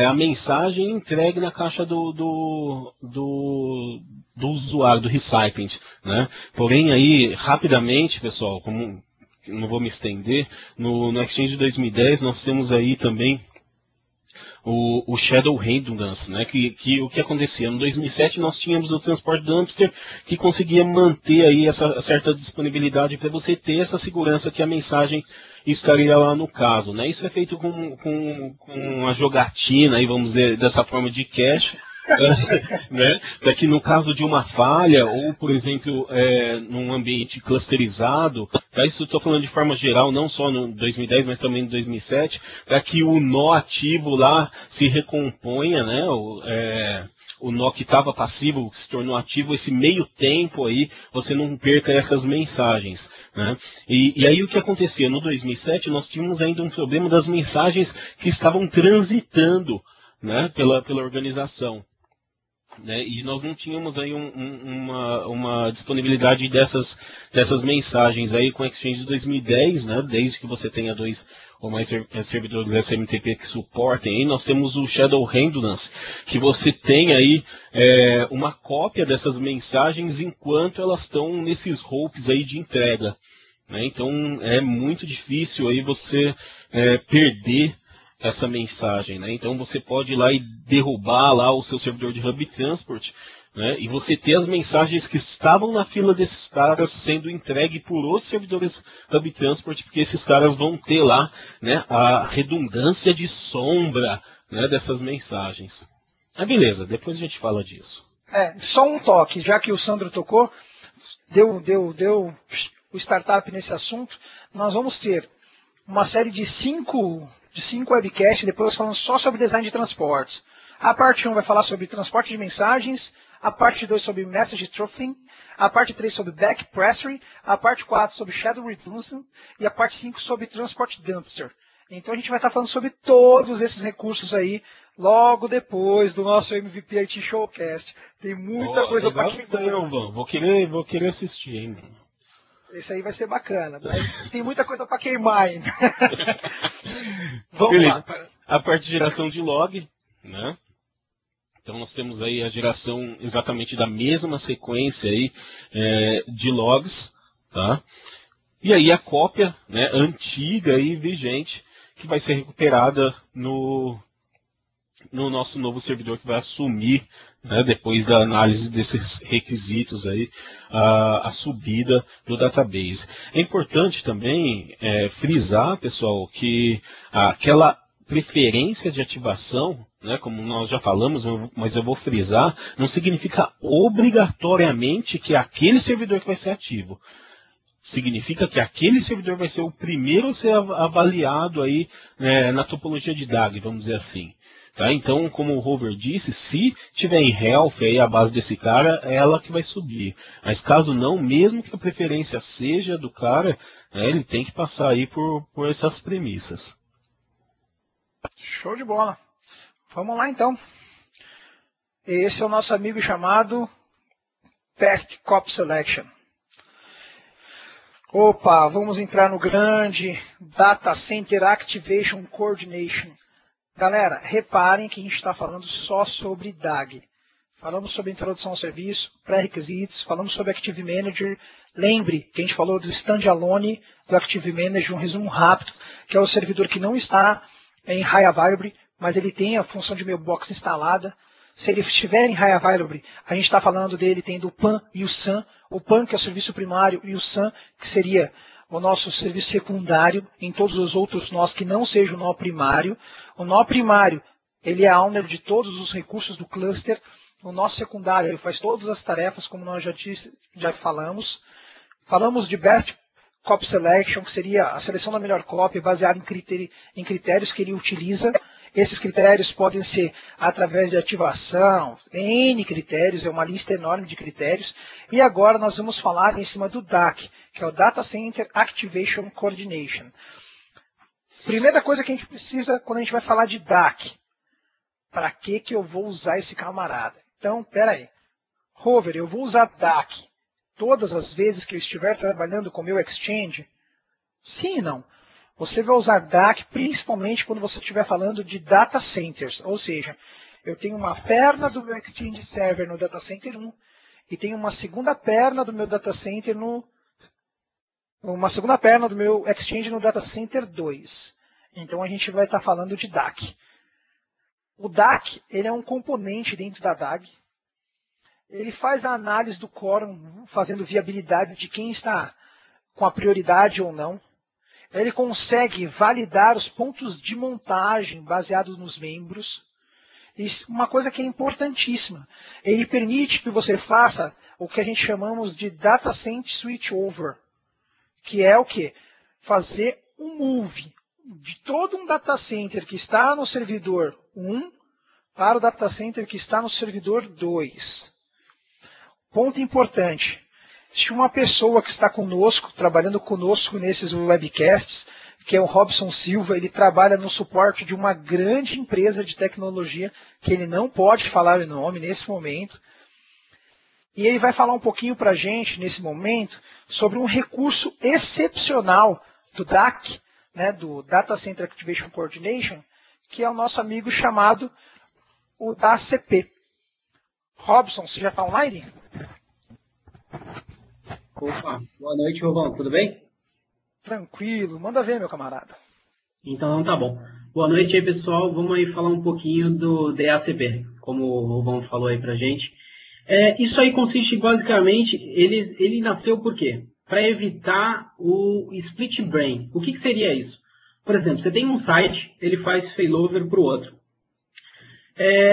a mensagem entregue na caixa do usuário, do recipient, né? Porém, aí, rapidamente, pessoal, como não vou me estender, no Exchange 2010 nós temos aí também o Shadow Redundance, né? Que o que acontecia? No 2007 nós tínhamos o Transport Dumpster que conseguia manter aí essa certa disponibilidade para você ter essa segurança que a mensagem estaria lá no caso, né? Isso é feito com a jogatina, aí, vamos dizer, dessa forma de cache, né? Para que no caso de uma falha, ou por exemplo, num ambiente clusterizado, tá? Isso eu estou falando de forma geral, não só no 2010, mas também no 2007, para que o nó ativo lá se recomponha, né? O nó que estava passivo se tornou ativo, esse meio tempo aí, você não perca essas mensagens, né? E aí o que acontecia? No 2007 nós tínhamos ainda um problema das mensagens que estavam transitando, né, pela organização. Né, e nós não tínhamos aí uma disponibilidade dessas mensagens aí com o Exchange de 2010, né, desde que você tenha 2 ou mais servidores SMTP que suportem. Aí nós temos o Shadow Redundance, que você tem aí uma cópia dessas mensagens enquanto elas estão nesses hopes aí de entrega. Né, então é muito difícil aí você perder essa mensagem, né? Então você pode ir lá e derrubar lá o seu servidor de Hub Transport, né? E você ter as mensagens que estavam na fila desses caras sendo entregue por outros servidores Hub Transport, porque esses caras vão ter lá, né, a redundância de sombra, né, dessas mensagens. Ah, beleza, depois a gente fala disso. Só um toque, já que o Sandro tocou, deu o startup nesse assunto, nós vamos ter uma série de 5 webcasts, depois falando só sobre design de transportes. A parte 1 vai falar sobre transporte de mensagens, a parte 2 sobre message throttling, a parte 3 sobre backpressing, a parte 4 sobre shadow redundance e a parte 5 sobre transport dumpster. Então a gente vai estar falando sobre todos esses recursos aí logo depois do nosso MVP IT Showcast. Tem muita coisa para queimar. Vou querer assistir, hein, mano. Esse aí vai ser bacana, mas tem muita coisa para queimar ainda. Vamos Beleza. lá. A parte de geração de log, né? Então nós temos aí a geração exatamente da mesma sequência aí, de logs, tá? E aí a cópia, né, antiga e vigente, que vai ser recuperada no nosso novo servidor que vai assumir, né, depois da análise desses requisitos aí, a subida do database. É importante também frisar, pessoal, que aquela preferência de ativação, né, como nós já falamos, mas eu vou frisar, não significa obrigatoriamente que é aquele servidor que vai ser ativo. significa que aquele servidor vai ser o primeiro a ser avaliado aí, na topologia de DAG, vamos dizer assim. Tá? Então, como o Rover disse, se tiver em health, aí a base desse cara é ela que vai subir. Mas caso não, mesmo que a preferência seja do cara, ele tem que passar aí por essas premissas. Show de bola. Vamos lá então. Esse é o nosso amigo chamado Best Cop Selection. Opa, vamos entrar no grande Data Center Activation Coordination. Galera, reparem que a gente está falando só sobre DAG. Falamos sobre introdução ao serviço, pré-requisitos, falamos sobre Active Manager. Lembre que a gente falou do standalone do Active Manager, um resumo rápido, que é o servidor que não está em High Availability, mas ele tem a função de mailbox instalada. Se ele estiver em High Availability, a gente está falando dele tendo o PAN e o SAN. O PAN, que é o serviço primário, e o SAN, que seria o nosso serviço secundário, em todos os outros nós que não seja o nó primário. O nó primário, ele é owner de todos os recursos do cluster. O nó secundário, ele faz todas as tarefas, como nós já falamos. Falamos de Best Cop Selection, que seria a seleção da melhor cópia, baseada em critérios que ele utiliza. Esses critérios podem ser através de ativação, N critérios, é uma lista enorme de critérios. E agora nós vamos falar em cima do DAC, que é o Data Center Activation Coordination. Primeira coisa que a gente precisa quando a gente vai falar de DAC. Para que eu vou usar esse camarada? Então, peraí. Rover, eu vou usar DAC todas as vezes que eu estiver trabalhando com o meu Exchange? Sim e não. Você vai usar DAC principalmente quando você estiver falando de data centers, ou seja, eu tenho uma perna do meu Exchange Server no Data Center 1 e tenho uma segunda perna do meu Data Center do meu Exchange no Data Center 2. Então a gente vai estar falando de DAC. O DAC, ele é um componente dentro da DAG. Ele faz a análise do quórum, fazendo viabilidade de quem está com a prioridade ou não. Ele consegue validar os pontos de montagem baseado nos membros. E uma coisa que é importantíssima, ele permite que você faça o que a gente chamamos de Data Center Switchover, que é o quê? Fazer um move de todo um data center que está no servidor 1 para o data center que está no servidor 2. Ponto importante. Se uma pessoa que está conosco, trabalhando conosco nesses webcasts, que é o Robson Silva, ele trabalha no suporte de uma grande empresa de tecnologia, que ele não pode falar o nome nesse momento. E ele vai falar um pouquinho para a gente, nesse momento, sobre um recurso excepcional do DAC, do Data Center Activation Coordination, que é o nosso amigo chamado o DACP. Robson, você já está online? Opa, boa noite, Rubão, tudo bem? Tranquilo, manda ver, meu camarada. Então tá bom. Boa noite aí, pessoal. Vamos aí falar um pouquinho do DACP, como o Rubão falou aí pra gente. Isso aí consiste basicamente, ele nasceu por quê? Para evitar o split brain. O que seria isso? Por exemplo, você tem um site, ele faz failover para o outro.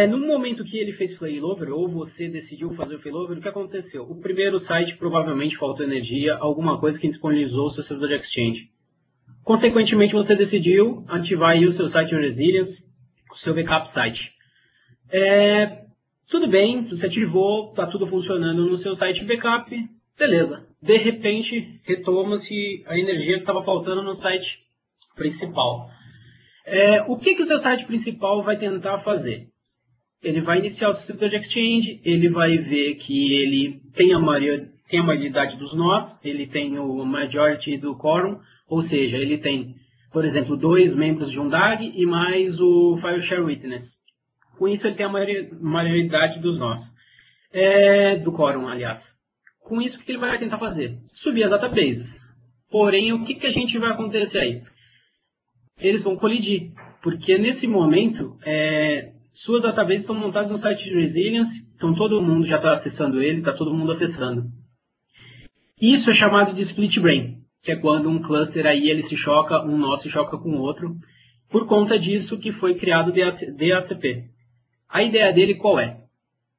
No momento que ele fez failover, ou você decidiu fazer o failover, o que aconteceu? O primeiro site provavelmente faltou energia, alguma coisa que disponibilizou o seu servidor de Exchange. Consequentemente, você decidiu ativar aí o seu site Resilience, o seu backup site. Tudo bem, você ativou, está tudo funcionando no seu site backup, beleza. De repente, retoma-se a energia que estava faltando no site principal. O que o seu site principal vai tentar fazer? Ele vai iniciar o seu servidor de Exchange, ele vai ver que ele tem a maioridade dos nós, ele tem o majority do quorum, ou seja, ele tem, por exemplo, 2 membros de um DAG e mais o File Share Witness. Com isso, ele tem a maioridade dos nós, do quorum, aliás. Com isso, o que ele vai tentar fazer? Subir as databases. Porém, o que a gente vai acontecer aí? Eles vão colidir, porque nesse momento, suas databases estão montadas no site de Resilience, então todo mundo já está acessando ele, está todo mundo acessando. Isso é chamado de split brain, que é quando um cluster aí ele se choca, um nó se choca com o outro, por conta disso que foi criado o DACP. A ideia dele qual é?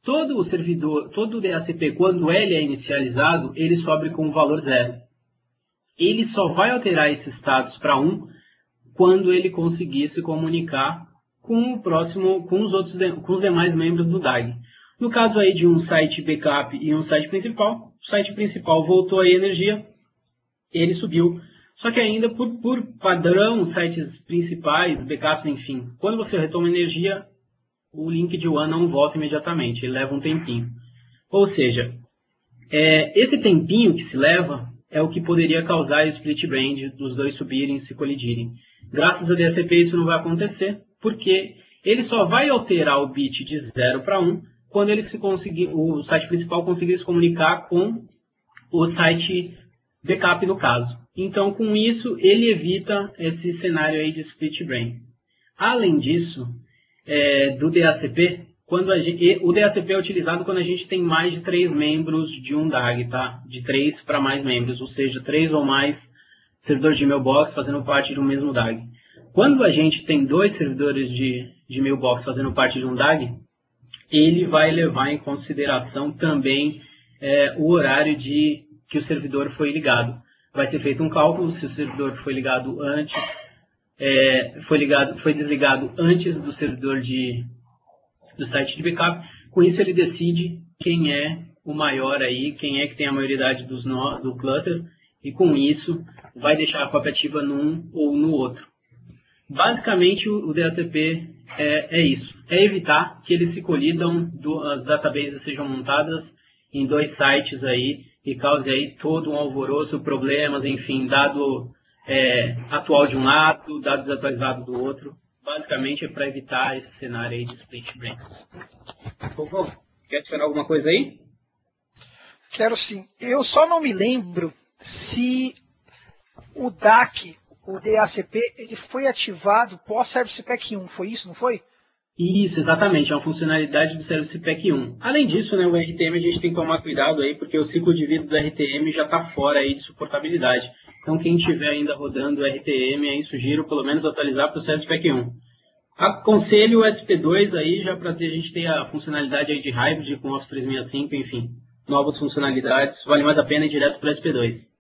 Todo o DACP, quando ele é inicializado, ele sobe com o valor 0. ele só vai alterar esse status para 1 quando ele conseguir se comunicar com o próximo, com os demais membros do DAG. No caso aí de um site backup e um site principal, o site principal voltou a energia, ele subiu. Só que ainda por padrão, sites principais, backups, enfim, quando você retoma energia, o link de WAN não volta imediatamente, ele leva um tempinho. Ou seja, esse tempinho que se leva é o que poderia causar split brand dos dois subirem e se colidirem. Graças ao DHCP isso não vai acontecer, porque ele só vai alterar o bit de 0 para 1 quando o site principal conseguir se comunicar com o site backup no caso. Então, com isso, ele evita esse cenário aí de split brain. Além disso, do DHCP, o DHCP é utilizado quando a gente tem mais de 3 membros de um DAG, tá? De 3 para mais membros, ou seja, 3 ou mais servidores de mailbox fazendo parte de um mesmo DAG. Quando a gente tem 2 servidores de mailbox fazendo parte de um DAG, ele vai levar em consideração também o horário que o servidor foi ligado. Vai ser feito um cálculo se o servidor foi ligado antes, foi desligado antes do servidor do site de backup. Com isso ele decide quem é o maior aí, quem é que tem a maioridade do cluster, e com isso vai deixar a cópia ativa num ou no outro. Basicamente o DHCP é isso, é evitar que eles se colidam, as databases sejam montadas em 2 sites aí e cause aí todo um alvoroço, problemas, enfim, dado atual de um lado, dado desatualizado do outro. Basicamente é para evitar esse cenário aí de split brain. Bom, quer adicionar alguma coisa aí? Quero sim. Eu só não me lembro se o DAC, o DHCP, ele foi ativado pós-Service Pack 1, foi isso, não foi? Isso, exatamente, é uma funcionalidade do Service Pack 1. Além disso, né, o RTM a gente tem que tomar cuidado aí, porque o ciclo de vida do RTM já está fora aí de suportabilidade. Então, quem estiver ainda rodando o RTM, aí sugiro pelo menos atualizar para o Service Pack 1. Aconselho o SP2 aí, já para a gente ter a funcionalidade aí de Hybrid com Office 365, enfim, novas funcionalidades, vale mais a pena ir direto para o SP2.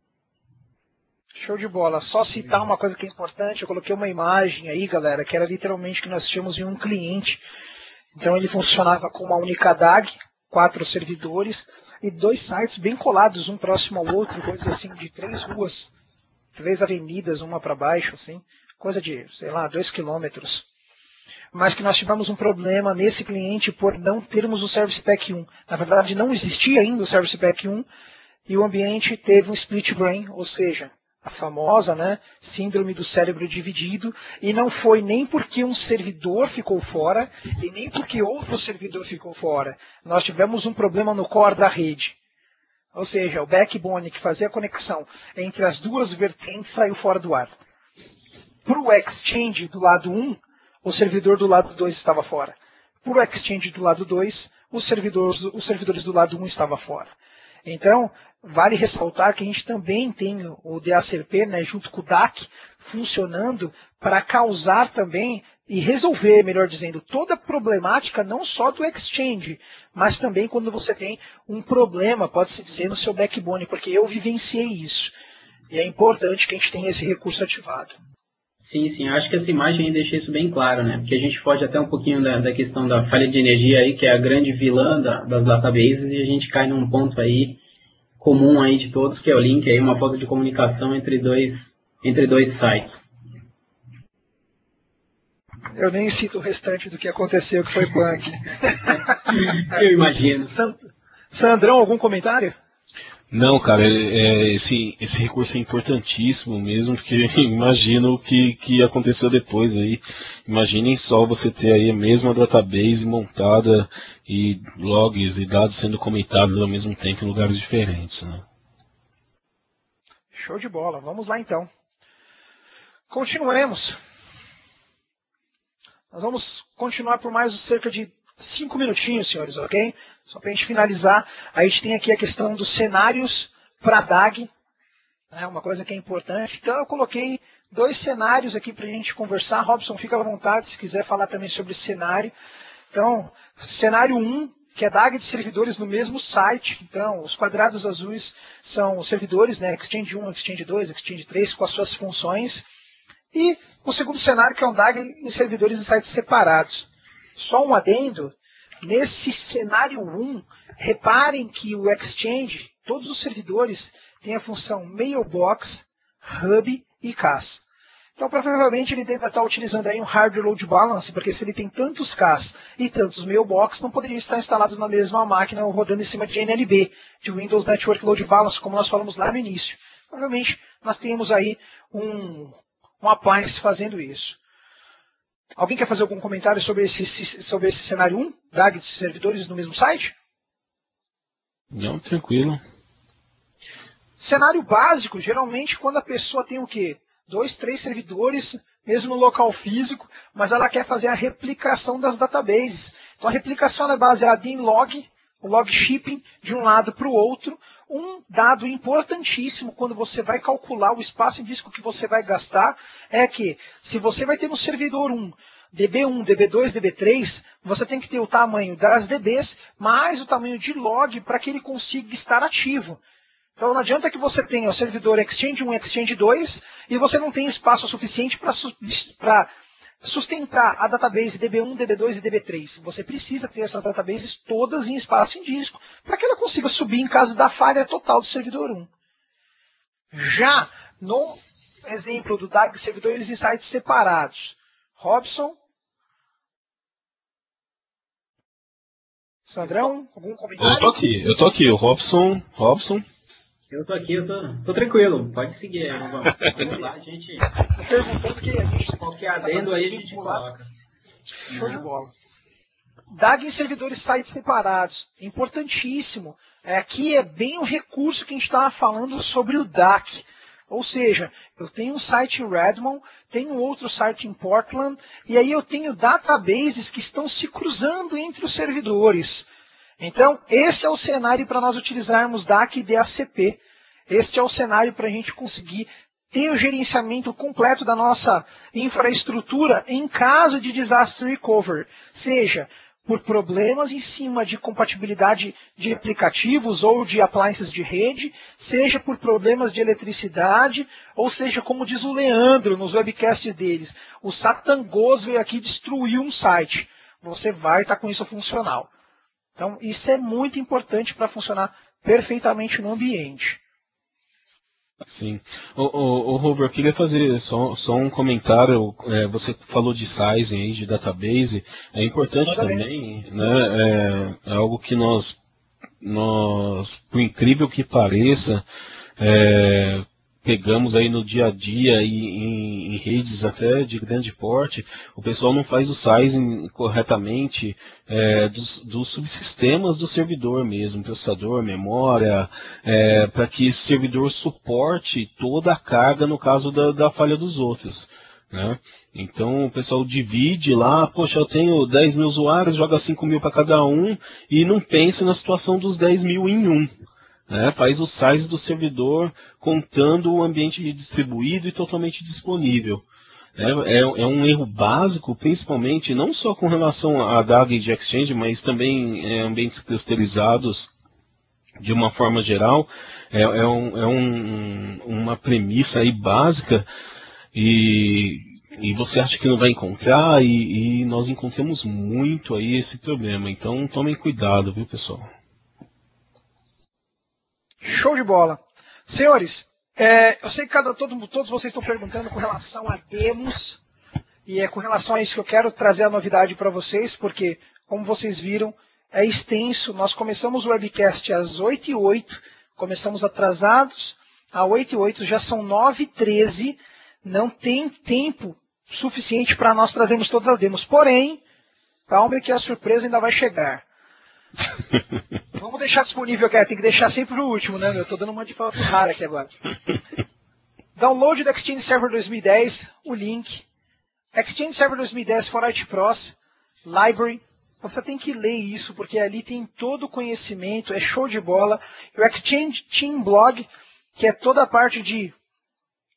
Show de bola. Só citar uma coisa que é importante, eu coloquei uma imagem aí, galera, que era literalmente que nós tínhamos em um cliente. Então ele funcionava com uma única DAG, 4 servidores e 2 sites bem colados, um próximo ao outro, coisa assim de 3 ruas, 3 avenidas, uma para baixo, assim, coisa de, sei lá, 2 quilômetros. Mas que nós tivemos um problema nesse cliente por não termos o Service Pack 1. Na verdade, não existia ainda o Service Pack 1 e o ambiente teve um split brain, ou seja, a famosa, né, síndrome do cérebro dividido, e não foi nem porque um servidor ficou fora e nem porque outro servidor ficou fora. Nós tivemos um problema no core da rede. Ou seja, o backbone que fazia a conexão entre as duas vertentes saiu fora do ar. Para o Exchange do lado 1, o servidor do lado 2 estava fora. Para o Exchange do lado 2, os servidores do lado 1 estavam fora. Então, vale ressaltar que a gente também tem o DHCP, né, junto com o DAC, funcionando para causar também e resolver, melhor dizendo, toda a problemática, não só do Exchange, mas também quando você tem um problema, pode-se dizer, no seu backbone, porque eu vivenciei isso. E é importante que a gente tenha esse recurso ativado. Sim, acho que essa imagem aí deixa isso bem claro, né? Porque a gente foge até um pouquinho da questão da falha de energia aí, que é a grande vilã das databases, e a gente cai num ponto aí comum aí de todos, que é o link aí, uma falta de comunicação entre dois sites. Eu nem cito o restante do que aconteceu, que foi punk. Eu imagino. Sandrão, algum comentário? Não, cara, esse recurso é importantíssimo mesmo, porque imagino o que aconteceu depois aí. Imaginem só você ter aí a mesma database montada e logs e dados sendo comentados ao mesmo tempo em lugares diferentes, né? Show de bola, vamos lá então. Continuemos. Nós vamos continuar por mais cerca de 5 minutinhos, senhores, ok? Só para a gente finalizar, a gente tem aqui a questão dos cenários para DAG, né, uma coisa que é importante. Então eu coloquei 2 cenários aqui para a gente conversar. Robson, fica à vontade se quiser falar também sobre cenário. Então, cenário 1 que é DAG de servidores no mesmo site. Então, os quadrados azuis são os servidores, né, Exchange 1, Exchange 2, Exchange 3, com as suas funções. E o segundo cenário, que é um DAG em servidores em sites separados. Só um adendo, nesse cenário 1, reparem que o Exchange, todos os servidores, têm a função Mailbox, Hub e CAS. Então, provavelmente, ele deve estar utilizando aí um Hardware Load Balance, porque se ele tem tantos CAS e tantos Mailbox, não poderiam estar instalados na mesma máquina ou rodando em cima de NLB, de Windows Network Load Balance, como nós falamos lá no início. Provavelmente, nós temos aí um appliance fazendo isso. Alguém quer fazer algum comentário sobre esse cenário 1, DAG de servidores no mesmo site? Não, tranquilo. Cenário básico, geralmente, quando a pessoa tem o quê? 2, 3 servidores, mesmo no local físico, mas ela quer fazer a replicação das databases. Então a replicação é baseada em log, o log shipping de um lado para o outro. Um dado importantíssimo quando você vai calcular o espaço em disco que você vai gastar é que se você vai ter no servidor 1, DB1, DB2, DB3, você tem que ter o tamanho das DBs mais o tamanho de log para que ele consiga estar ativo. Então não adianta que você tenha o servidor Exchange 1 e Exchange 2 e você não tem espaço suficiente para sustentar a database DB1, DB2 e DB3. Você precisa ter essas databases todas em espaço em disco para que ela consiga subir em caso da falha total do servidor 1. Já no exemplo do DAG de servidores em sites separados, Robson, Sandrão, algum comentário? Eu tô aqui, o Robson. Eu tô aqui, eu tô tranquilo. Pode seguir aí, vamos lá, a gente. Perguntando que a gente Qualquer adendo aí a gente coloca. Show de bola. DAG em servidores sites separados. Importantíssimo. Aqui é bem o recurso que a gente estava falando sobre o DAC. Ou seja, eu tenho um site em Redmond, tenho outro site em Portland, e aí eu tenho databases que estão se cruzando entre os servidores. Então, esse é o cenário para nós utilizarmos DAC e DHCP. Este é o cenário para a gente conseguir ter o gerenciamento completo da nossa infraestrutura em caso de disaster recovery, seja por problemas em cima de compatibilidade de aplicativos ou de appliances de rede, seja por problemas de eletricidade, ou seja, como diz o Leandro nos webcasts deles, o Satangos veio aqui destruir um site. Você vai estar com isso funcional. Então, isso é muito importante para funcionar perfeitamente no ambiente. Sim. O Rover, eu queria fazer só um comentário. Você falou de sizing aí, de database. É importante também, né? É algo que nós, por incrível que pareça, pegamos aí no dia a dia e em redes até de grande porte, o pessoal não faz o sizing corretamente dos subsistemas do servidor mesmo, processador, memória, para que esse servidor suporte toda a carga no caso da falha dos outros. Né? Então o pessoal divide lá, poxa, eu tenho 10 mil usuários, joga 5 mil para cada um e não pensa na situação dos 10 mil em um. Faz o size do servidor contando o ambiente distribuído e totalmente disponível. É um erro básico, principalmente, não só com relação a DAG de Exchange, mas também ambientes clusterizados de uma forma geral. Uma premissa aí básica e você acha que não vai encontrar e nós encontramos muito aí esse problema. Então tomem cuidado, viu, pessoal? Show de bola. Senhores, eu sei que todos vocês estão perguntando com relação a demos, e é com relação a isso que eu quero trazer a novidade para vocês, porque, como vocês viram, é extenso. Nós começamos o webcast às 8h08, começamos atrasados, às 8h08 já são 9h13, não tem tempo suficiente para nós trazermos todas as demos. Porém, calma que a surpresa ainda vai chegar. Vamos deixar disponível aqui, tem que deixar sempre o último, né? Eu estou dando uma de foto rara aqui agora. Download do Exchange Server 2010, o link. Exchange Server 2010 for IT Pros, Library. Você tem que ler isso, porque ali tem todo o conhecimento, é show de bola. E o Exchange Team Blog, que é toda a parte de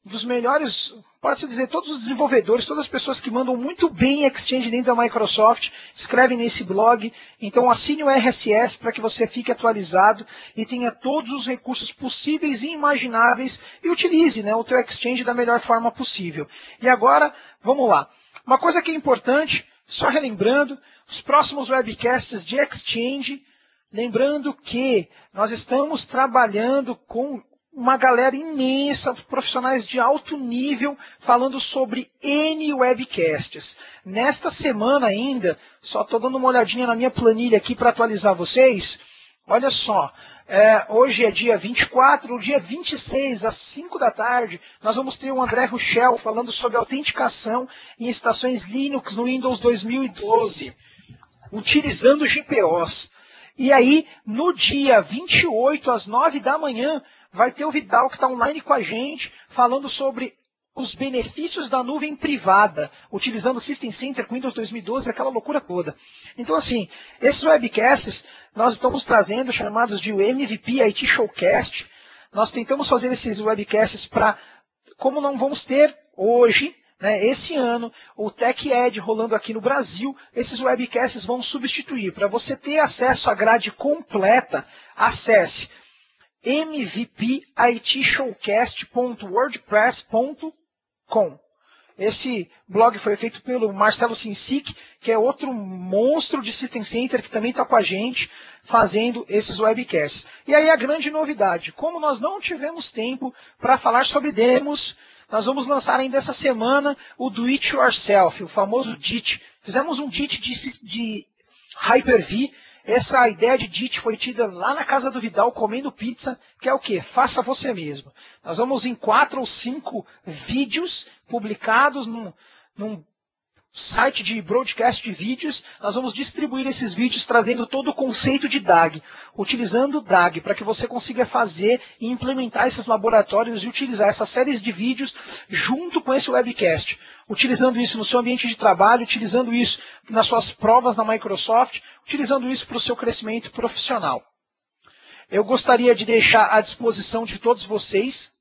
dos melhores, pode-se dizer, todos os desenvolvedores, todas as pessoas que mandam muito bem Exchange dentro da Microsoft, escrevem nesse blog. Então assine o RSS para que você fique atualizado e tenha todos os recursos possíveis e imagináveis e utilize, né, o teu Exchange da melhor forma possível. E agora, vamos lá. Uma coisa que é importante, só relembrando, os próximos webcasts de Exchange, lembrando que nós estamos trabalhando com uma galera imensa, profissionais de alto nível, falando sobre N webcasts. Nesta semana ainda, só estou dando uma olhadinha na minha planilha aqui para atualizar vocês. Olha só, hoje é dia 24, no dia 26, às 5 da tarde, nós vamos ter o André Ruchel falando sobre autenticação em estações Linux no Windows 2012, utilizando GPOs. E aí, no dia 28, às 9 da manhã, vai ter o Vidal que está online com a gente, falando sobre os benefícios da nuvem privada, utilizando o System Center com Windows 2012, aquela loucura toda. Então, assim, esses webcasts nós estamos trazendo, chamados de MVP IT Showcast. Nós tentamos fazer esses webcasts para, como não vamos ter hoje, né, esse ano, o Tech Ed rolando aqui no Brasil, esses webcasts vão substituir. Para você ter acesso à grade completa, acesse mvpitshowcast.wordpress.com. Esse blog foi feito pelo Marcelo Sinsic, que é outro monstro de System Center que também está com a gente fazendo esses webcasts. E aí a grande novidade, como nós não tivemos tempo para falar sobre demos, nós vamos lançar ainda essa semana o Do It Yourself, o famoso DIT. Fizemos um DIT de Hyper-V. Essa ideia de DIT foi tida lá na casa do Vidal, comendo pizza, que é o quê? Faça você mesmo. Nós vamos em 4 ou 5 vídeos publicados num site de broadcast de vídeos. Nós vamos distribuir esses vídeos trazendo todo o conceito de DAG, utilizando o DAG, para que você consiga fazer e implementar esses laboratórios e utilizar essas séries de vídeos junto com esse webcast. Utilizando isso no seu ambiente de trabalho, utilizando isso nas suas provas na Microsoft, utilizando isso para o seu crescimento profissional. Eu gostaria de deixar à disposição de todos vocês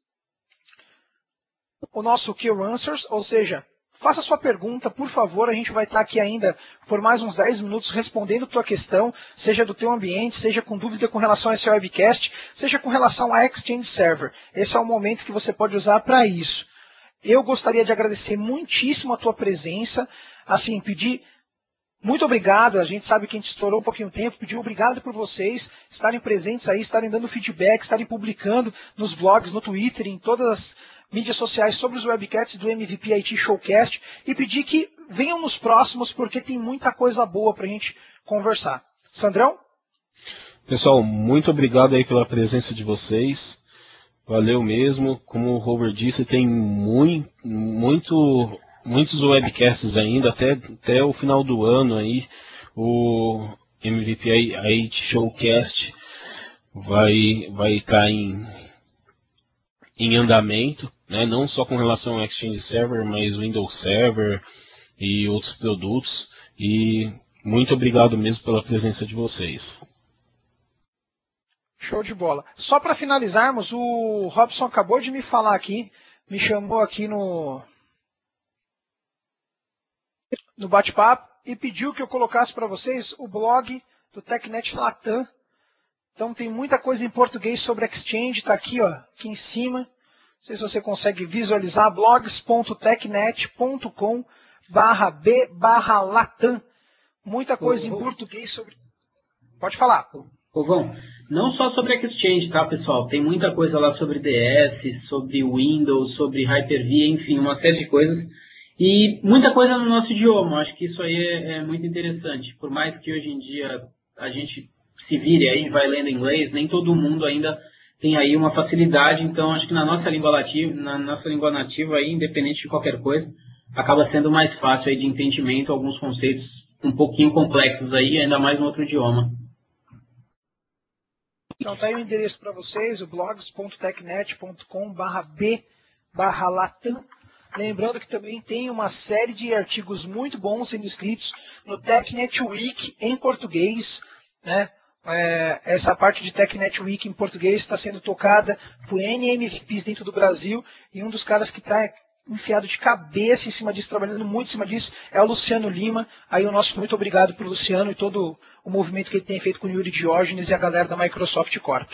o nosso Q-Answers, ou seja, faça sua pergunta, por favor, a gente vai estar aqui ainda por mais uns 10 minutos respondendo a tua questão, seja do teu ambiente, seja com dúvida com relação a esse webcast, seja com relação a Exchange Server. Esse é o momento que você pode usar para isso. Eu gostaria de agradecer muitíssimo a tua presença, assim, pedir muito obrigado, a gente sabe que a gente estourou um pouquinho o tempo, pedir obrigado por vocês estarem presentes aí, estarem dando feedback, estarem publicando nos blogs, no Twitter, em todas as mídias sociais sobre os webcasts do MVP IT Showcast e pedir que venham nos próximos, porque tem muita coisa boa para a gente conversar. Sandrão? Pessoal, muito obrigado aí pela presença de vocês. Valeu mesmo. Como o Robert disse, tem muitos webcasts ainda, até o final do ano aí. O MVP IT Showcast vai estar em andamento, né? Não só com relação ao Exchange Server, mas Windows Server e outros produtos. E muito obrigado mesmo pela presença de vocês. Show de bola. Só para finalizarmos, o Robson acabou de me falar aqui, me chamou aqui no bate-papo e pediu que eu colocasse para vocês o blog do TechNet Latam. Então tem muita coisa em português sobre Exchange, está aqui, ó, aqui em cima. Não sei se você consegue visualizar, blogs.tecnet.com/b/latam. Muita coisa em português sobre... Pode falar. Povão, não só sobre Exchange, tá, pessoal? Tem muita coisa lá sobre DS, sobre Windows, sobre Hyper-V, enfim, uma série de coisas. E muita coisa no nosso idioma. Acho que isso aí é muito interessante. Por mais que hoje em dia a gente se vire aí, vai lendo inglês, nem todo mundo ainda tem aí uma facilidade. Então, acho que na nossa língua nativa, aí, independente de qualquer coisa, acaba sendo mais fácil aí de entendimento alguns conceitos um pouquinho complexos aí, ainda mais no outro idioma. Então tá aí o endereço para vocês, o blogs.tecnet.com/b/latam. Lembrando que também tem uma série de artigos muito bons sendo escritos no TechNet Week em português, né? Essa parte de TechNet Week em português está sendo tocada por NMVPs dentro do Brasil, e um dos caras que está enfiado de cabeça em cima disso, trabalhando muito em cima disso, é o Luciano Lima. Aí o nosso muito obrigado para o Luciano e todo o movimento que ele tem feito com o Yuri Diógenes e a galera da Microsoft Corp.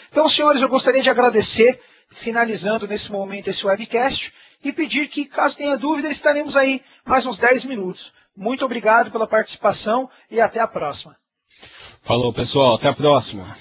Então, senhores, eu gostaria de agradecer, finalizando nesse momento esse webcast, e pedir que, caso tenha dúvida, estaremos aí mais uns 10 minutos. Muito obrigado pela participação e até a próxima. Falou, pessoal. Até a próxima.